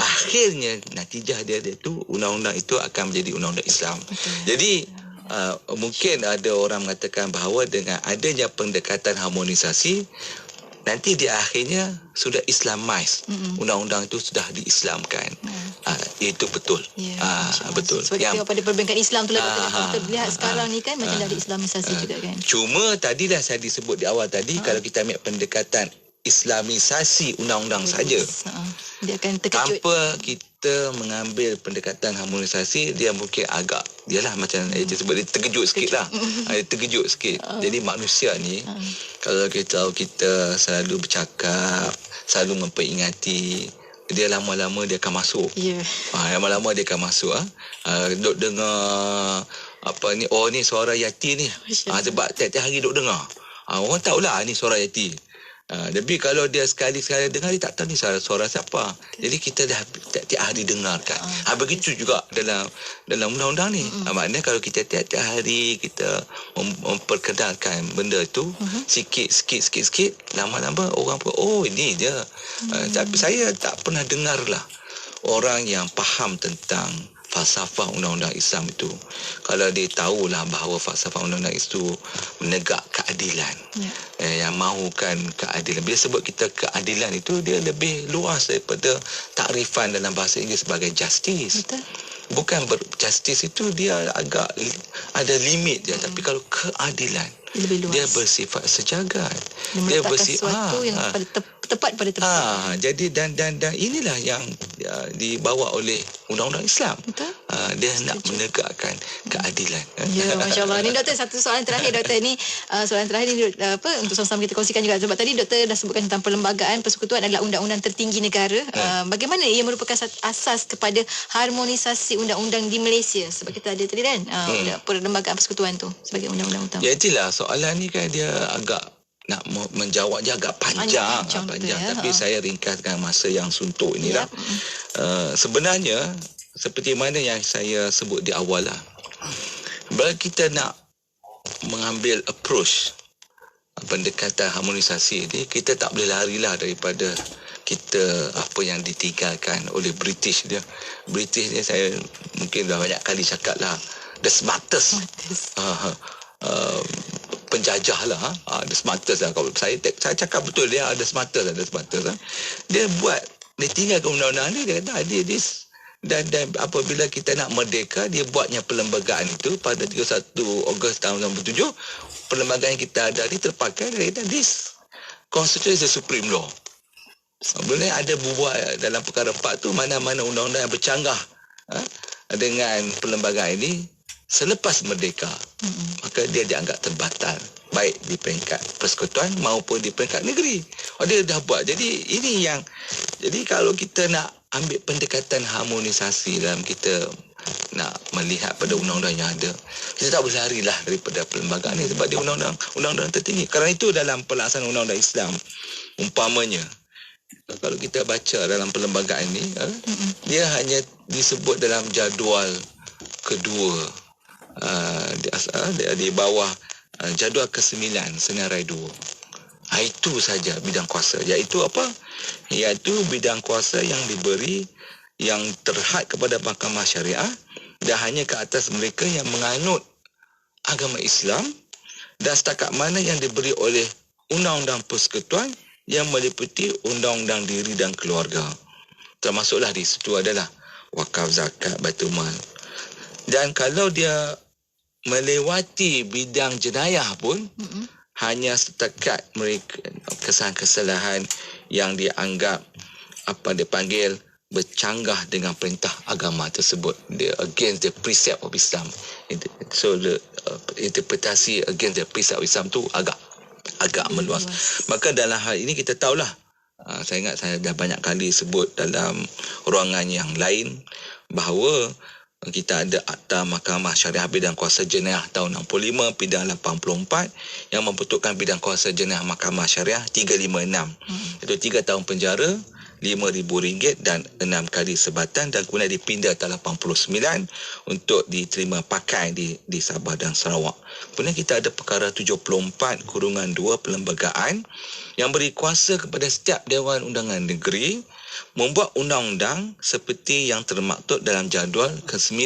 akhirnya natijah dia tu undang-undang itu akan menjadi undang-undang Islam. Jadi mungkin ada orang mengatakan bahawa dengan adanya pendekatan harmonisasi, nanti di akhirnya sudah Islamize. Undang-undang itu sudah diislamkan. Itu betul. Betul. Sebab kita pada perbankan Islam tu lah kita lihat sekarang ni kan macam dah diislamisasi juga kan. Cuma tadilah saya disebut di awal tadi, kalau kita ambil pendekatan Islamisasi undang-undang saja, dia akan terkejut. Tanpa kita mengambil pendekatan harmonisasi, dia mungkin agak, dialah macam dia sebut, dia terkejut sikit lah. Dia terkejut sikit. Jadi manusia ni, kalau kita tahu kita selalu bercakap, selalu memperingati, dia lama-lama dia akan masuk. Lama-lama dia akan masuk. Duk dengar apa ni, oh ni suara Yati ni. Sebab tiap-tiap hari duk dengar. Orang tahulah ni suara Yati. Tapi kalau dia sekali-sekali dengar, dia tak tahu ni suara siapa. Jadi kita dah tiap-tiap hari dengarkan. Begitu juga dalam undang-undang ni. Maknanya kalau kita tiap-tiap hari kita memperkenalkan benda tu sikit, lama-lama orang pun, oh ini je. Tapi saya tak pernah dengar lah orang yang faham tentang falsafah undang-undang Islam itu, kalau dia tahulah bahawa falsafah undang-undang itu menegak keadilan, yang mahukan keadilan. Bila sebut kita keadilan itu, dia lebih luas daripada takrifan dalam bahasa Inggeris sebagai justice. Bukan justice itu dia agak ada limit dia, tapi kalau keadilan dia bersifat sejagat. Dia bersifat sesuatu yang tepat pada tempat. Jadi dan inilah yang dibawa oleh undang-undang Islam. Dia nak menegakkan keadilan. Ya, masya-Allah. Ni doktor, satu soalan terakhir doktor ni, soalan terakhir ni untuk sama-sama kita kongsikan juga, sebab tadi doktor dah sebutkan tentang perlembagaan persekutuan adalah undang-undang tertinggi negara. Bagaimana ia merupakan asas kepada harmonisasi undang-undang di Malaysia, sebab kita ada tadi kan perlembagaan persekutuan tu sebagai undang-undang utama. Ya, itulah soalan ni kan dia agak nak menjawab dia agak panjang. Tapi saya ringkaskan masa yang suntuk inilah. Sebenarnya seperti mana yang saya sebut di awal lah, bila kita nak mengambil approach pendekatan harmonisasi ni, kita tak boleh larilah daripada kita apa yang ditinggalkan oleh British dia. British ni saya mungkin dah banyak kali cakap lah, the smartest penjajah lah. The smartest lah. Kalau saya cakap betul, dia ada smartest. Dia buat, dia tinggalkan undang-undang ni, dia kata dan apabila kita nak merdeka, dia buatnya perlembagaan itu pada 31 Ogos tahun 97. Perlembagaan yang kita ada ni terpakai, dia kata this constitution is the supreme law. Sebenarnya ada buat dalam perkara 4 tu, mana-mana undang-undang yang bercanggah dengan perlembagaan ini selepas merdeka, maka dia dianggap terbatal, baik di peringkat persekutuan maupun di peringkat negeri. Dia dah buat. Jadi ini yang, jadi kalau kita nak ambil pendekatan harmonisasi dalam kita nak melihat pada undang-undang yang ada. Kita tak boleh larilah daripada perlembagaan ni sebab dia undang-undang tertinggi. Kerana itu dalam pelaksanaan undang-undang Islam, umpamanya kalau kita baca dalam perlembagaan ni, dia hanya disebut dalam jadual kedua di bawah jadual ke-9 senarai 2. Itu saja bidang kuasa. Iaitu apa? Iaitu bidang kuasa yang diberi, yang terhad kepada mahkamah syariah dan hanya ke atas mereka yang menganut agama Islam, dan setakat mana yang diberi oleh undang-undang persekutuan yang meliputi undang-undang diri dan keluarga. Termasuklah di situ adalah wakaf, zakat, baitul mal. Dan kalau dia melewati bidang jenayah pun, hanya setakat mereka kesalahan yang dianggap dipanggil bercanggah dengan perintah agama tersebut, dia against the precept of Islam. So the interpretasi against the precept of Islam tu agak meluas. Maka dalam hal ini kita tahulah, saya ingat saya dah banyak kali sebut dalam ruangan yang lain bahawa kita ada Akta Mahkamah Syariah Bidang Kuasa Jenayah tahun 65, bidang 84 yang membentukkan bidang kuasa jenayah Mahkamah Syariah 356. Itu 3 tahun penjara, RM5,000 dan 6 kali sebatan, dan kemudian dipindah tahun 89 untuk diterima pakai di Sabah dan Sarawak. Kemudian kita ada perkara 74/2 perlembagaan yang beri kuasa kepada setiap Dewan Undangan Negeri membuat undang-undang seperti yang termaktub dalam jadual ke-9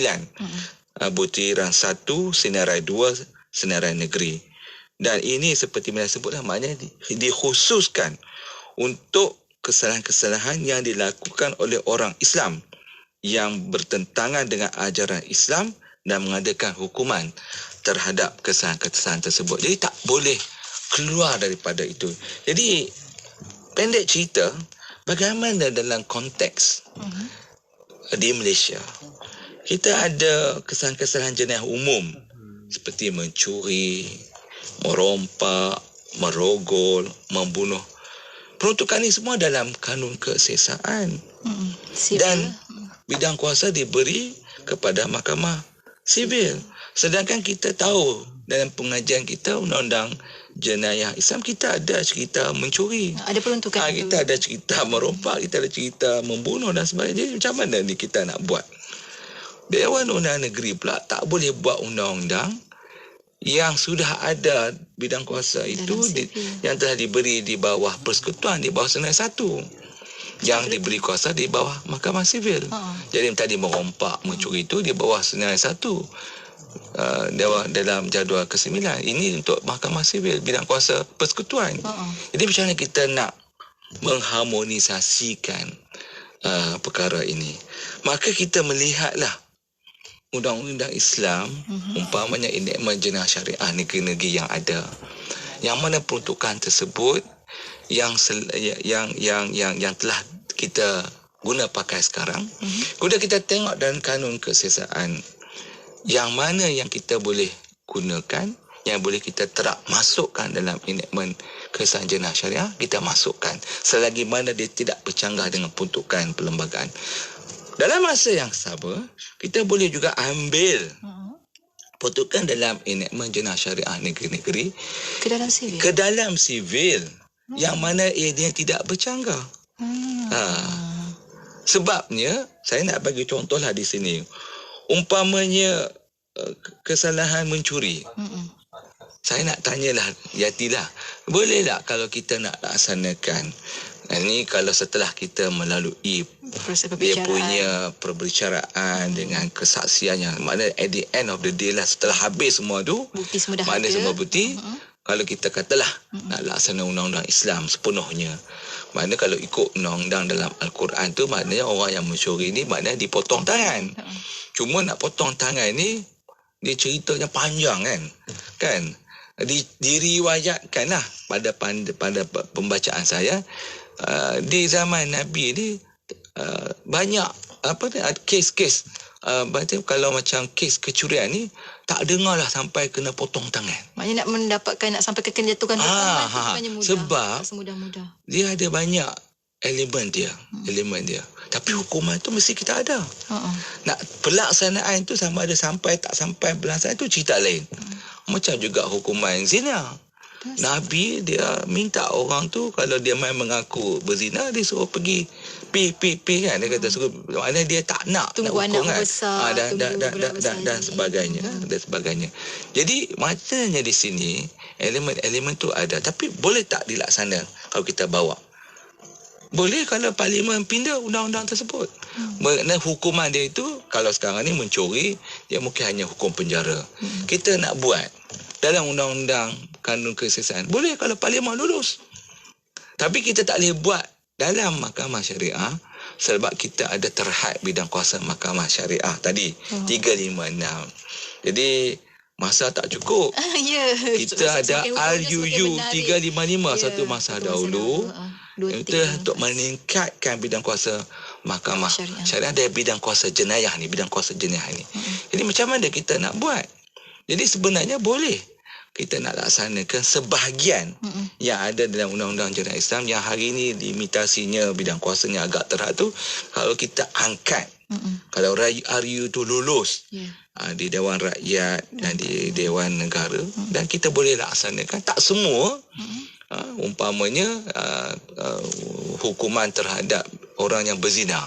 butiran 1 senarai 2 senarai negeri. Dan ini seperti mana sebutlah, maknanya dikhususkan untuk kesalahan-kesalahan yang dilakukan oleh orang Islam yang bertentangan dengan ajaran Islam dan mengadakan hukuman terhadap kesalahan-kesalahan tersebut. Jadi tak boleh keluar daripada itu. Jadi pendek cerita, bagaimana dalam konteks di Malaysia, kita ada kesalahan-kesalahan jenayah umum seperti mencuri, merompak, merogol, membunuh. Peruntukan ini semua dalam kanun kesesaan. Dan bidang kuasa diberi kepada mahkamah sivil. Sedangkan kita tahu dalam pengajian kita undang-undang jenayah Islam, kita ada cerita mencuri. Ada peruntukan. Kita ada cerita merompak, kita ada cerita membunuh dan sebagainya. Jadi macam mana ni kita nak buat? Dewan Undangan Negeri pula tak boleh buat undang-undang yang sudah ada bidang kuasa itu yang telah diberi di bawah persekutuan, di bawah senarai 1, yang diberi kuasa di bawah mahkamah sivil. Jadi tadi merompak, mencuri itu di bawah senarai 1 dalam jadual ke-9. Ini untuk mahkamah sivil, bidang kuasa persekutuan. Jadi macam mana kita nak mengharmonisasikan perkara ini? Maka kita melihatlah undang-undang Islam, umpamanya enakmen jenayah syariah negeri-negeri yang ada, yang mana peruntukan tersebut yang telah kita guna pakai sekarang. Kemudian kita tengok dalam kanun kesesaan yang mana yang kita boleh gunakan, yang boleh kita terap masukkan dalam enakmen kesesaan jenayah syariah, kita masukkan selagi mana dia tidak bercanggah dengan peruntukan perlembagaan. Dalam masa yang sama, kita boleh juga ambil peruntukan dalam enakmen jenayah syariah negeri-negeri ke dalam sivil yang mana dia tidak bercanggah. Sebabnya, saya nak bagi contohlah di sini. Umpamanya kesalahan mencuri. Saya nak tanyalah Yatilah, boleh tak kalau kita nak laksanakan ini kalau setelah kita melalui dia punya perbicaraan dengan kesaksiannya, maknanya at the end of the day lah, setelah habis semua tu, bukti semua dah maknanya ada. semua bukti, kalau kita katalah nak laksana undang-undang Islam sepenuhnya, maknanya kalau ikut undang-undang dalam Al-Quran tu, maknanya orang yang mencuri ni maknanya dipotong tangan. Cuma nak potong tangan ni, dia ceritanya panjang kan? Diriwayatkan lah pada pembacaan saya, di zaman Nabi ni banyak kes-kes kalau macam kes kecurian ni tak dengarlah sampai kena potong tangan. Maknanya nak sampai ke kena jatuhkan hukuman mudah. Sebab semudah-mudah. Dia ada banyak elemen dia. Tapi hukuman itu mesti kita ada. Nak pelaksanaan itu sama ada sampai tak sampai pelaksanaan itu cerita lain. Macam juga hukuman zina. Nabi dia minta orang tu kalau dia main mengaku berzina, dia suruh pergi pi kan, dia kata suruh, maknanya dia tak nak tunggu nak anak hukum kan. besar, Dan sebagainya, dan sebagainya. Jadi maknanya di sini elemen tu ada, tapi boleh tak dilaksana kalau kita bawa? Boleh kalau parlimen pindah undang-undang tersebut. Maknanya hukuman dia itu kalau sekarang ni mencuri, dia mungkin hanya hukum penjara. Kita nak buat dalam undang-undang kanun kesesatan, boleh kalau parlimen lulus. Tapi kita tak boleh buat dalam mahkamah syariah sebab kita ada terhad bidang kuasa mahkamah syariah tadi 356. Jadi masa tak cukup. Kita ada RUU 355 satu masa dahulu. Itu untuk meningkatkan bidang kuasa mahkamah syariah dari bidang kuasa jenayah ni, bidang kuasa jenayah ni. Jadi macam mana kita nak buat? Jadi sebenarnya boleh kita nak laksanakan sebahagian yang ada dalam Undang-Undang Jenayah Islam yang hari ini limitasinya bidang kuasanya agak terhad tu, kalau kita angkat, kalau RUU tu lulus di Dewan Rakyat dan di Dewan Negara, dan kita boleh laksanakan, tak semua umpamanya hukuman terhadap orang yang berzina.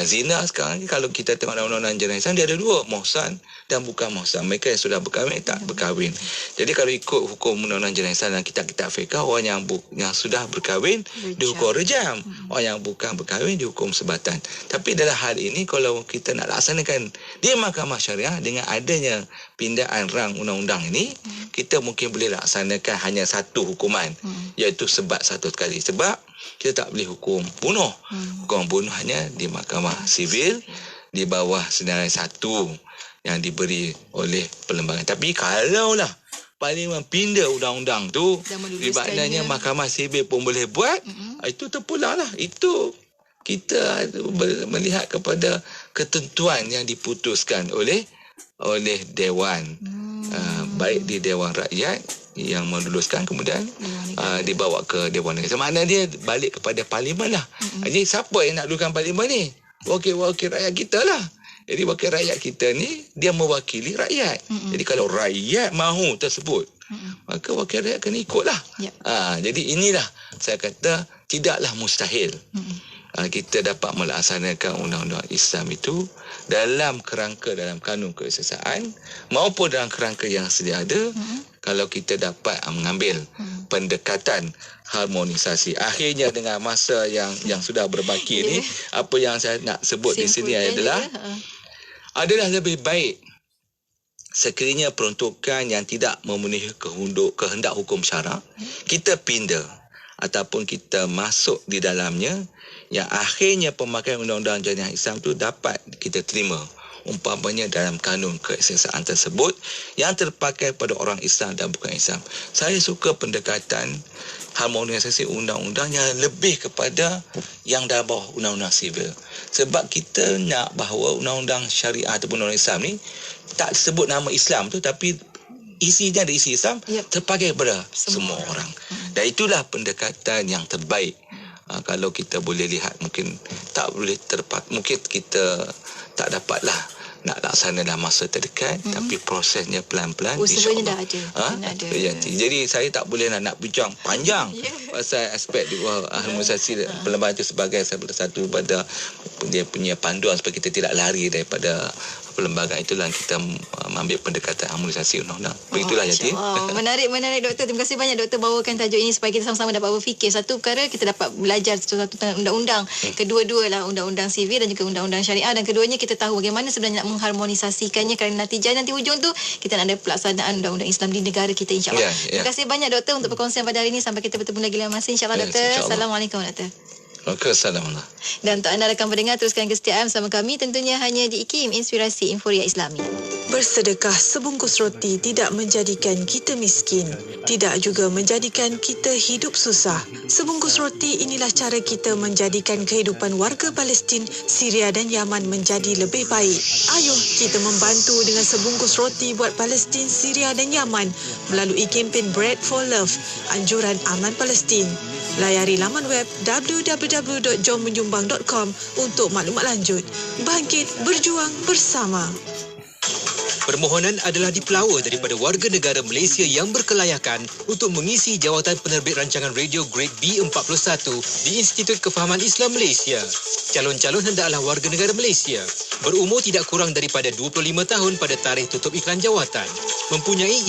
Zina sekarang ni kalau kita tengok dalam Undang-Undang Jenayah Islam, dia ada dua, muhsan dan bukan muhsan. Mereka yang sudah berkahwin, tak berkahwin. Jadi kalau ikut hukum Undang-Undang Jenayah Islam dan kitab-kitab fiqh, orang yang sudah berkahwin dihukum rejam, orang yang bukan berkahwin dihukum sebatan. Tapi dalam hal ini kalau kita nak laksanakan di mahkamah syariah dengan adanya pindaan rang undang-undang ini, kita mungkin boleh laksanakan hanya satu hukuman, iaitu sebat satu kali. Sebab kita tak boleh hukum bunuh. Hukum bunuh hanya di mahkamah sivil di bawah senarai 1 yang diberi oleh perlembagaan. Tapi kalaulah parlimen pindah undang-undang tu, maknanya mahkamah sivil pun boleh buat, itu terpulanglah. Itu kita melihat kepada ketentuan yang diputuskan oleh Dewan, baik di Dewan Rakyat yang meluluskan, kemudian dibawa ke Dewan Negara. Maknanya dia balik kepada parlimen lah. Jadi siapa yang nak dudukkan parlimen ni? Wakil-wakil rakyat kita lah. Jadi wakil rakyat kita ni dia mewakili rakyat. Jadi kalau rakyat mahu tersebut, maka wakil rakyat kena ikutlah. Jadi inilah saya kata tidaklah mustahil kita dapat melaksanakan undang-undang Islam itu dalam kerangka dalam kanun keesaan maupun dalam kerangka yang sedia ada, kalau kita dapat mengambil pendekatan harmonisasi. Akhirnya dengan masa yang sudah berbaki ini, apa yang saya nak sebut di sini adalah lebih baik sekiranya peruntukan yang tidak memenuhi kehendak hukum syarak, kita pindah ataupun kita masuk di dalamnya yang akhirnya pemakaian Undang-Undang Jenayah Islam itu dapat kita terima, umpamanya dalam kanun keesaan tersebut yang terpakai pada orang Islam dan bukan Islam. Saya suka pendekatan harmonisasi undang-undang yang lebih kepada yang dalam bawah undang-undang sivil. Sebab kita nak bahawa undang-undang syariah ataupun undang-undang Islam ni tak sebut nama Islam tu, tapi isinya ada isi Islam, terpakai kepada semua orang. Dan itulah pendekatan yang terbaik. Kalau kita boleh lihat, mungkin tak boleh mungkin kita tak dapatlah nak laksana dalam masa terdekat, tapi prosesnya pelan-pelan, usahanya dah ada. Jadi saya tak boleh nak bincang panjang pasal aspek harmonisasi perlembagaan itu sebagai salah satu pada dia punya panduan supaya kita tidak lari daripada perlembagaan. Itulah kita mengambil pendekatan harmonisasi undang-undang. Begitulah Yati. Menarik doktor. Terima kasih banyak doktor bawakan tajuk ini supaya kita sama-sama dapat berfikir. Satu perkara kita dapat belajar sesuatu tentang undang-undang. Kedua-dualah undang-undang sivil dan juga undang-undang syariah, dan keduanya kita tahu bagaimana sebenarnya nak mengharmonisasikannya, kerana natijah nanti hujung tu kita nak ada pelaksanaan undang-undang Islam di negara kita, insya-Allah. Terima kasih banyak doktor untuk perkongsian pada hari ini. Sampai kita bertemu lagi lain masa, insya-Allah doktor. Assalamualaikum doktor. Waalaikumsalam. Dan untuk anda rakan pendengar, teruskan kesetiaan bersama kami tentunya hanya di IKIM, Inspirasi Inforia Islami. Bersedekah sebungkus roti tidak menjadikan kita miskin, tidak juga menjadikan kita hidup susah. Sebungkus roti inilah cara kita menjadikan kehidupan warga Palestin, Syria dan Yaman menjadi lebih baik. Ayuh kita membantu dengan sebungkus roti buat Palestin, Syria dan Yaman melalui kempen Bread for Love, anjuran aman Palestin. Layari laman web www.jommenyumbang.com untuk maklumat lanjut. Bangkit, berjuang bersama. Permohonan adalah dipelawa daripada warga negara Malaysia yang berkelayakan untuk mengisi jawatan penerbit rancangan radio grade B41 di Institut Kefahaman Islam Malaysia. Calon-calon hendaklah warga negara Malaysia, berumur tidak kurang daripada 25 tahun pada tarikh tutup iklan jawatan, mempunyai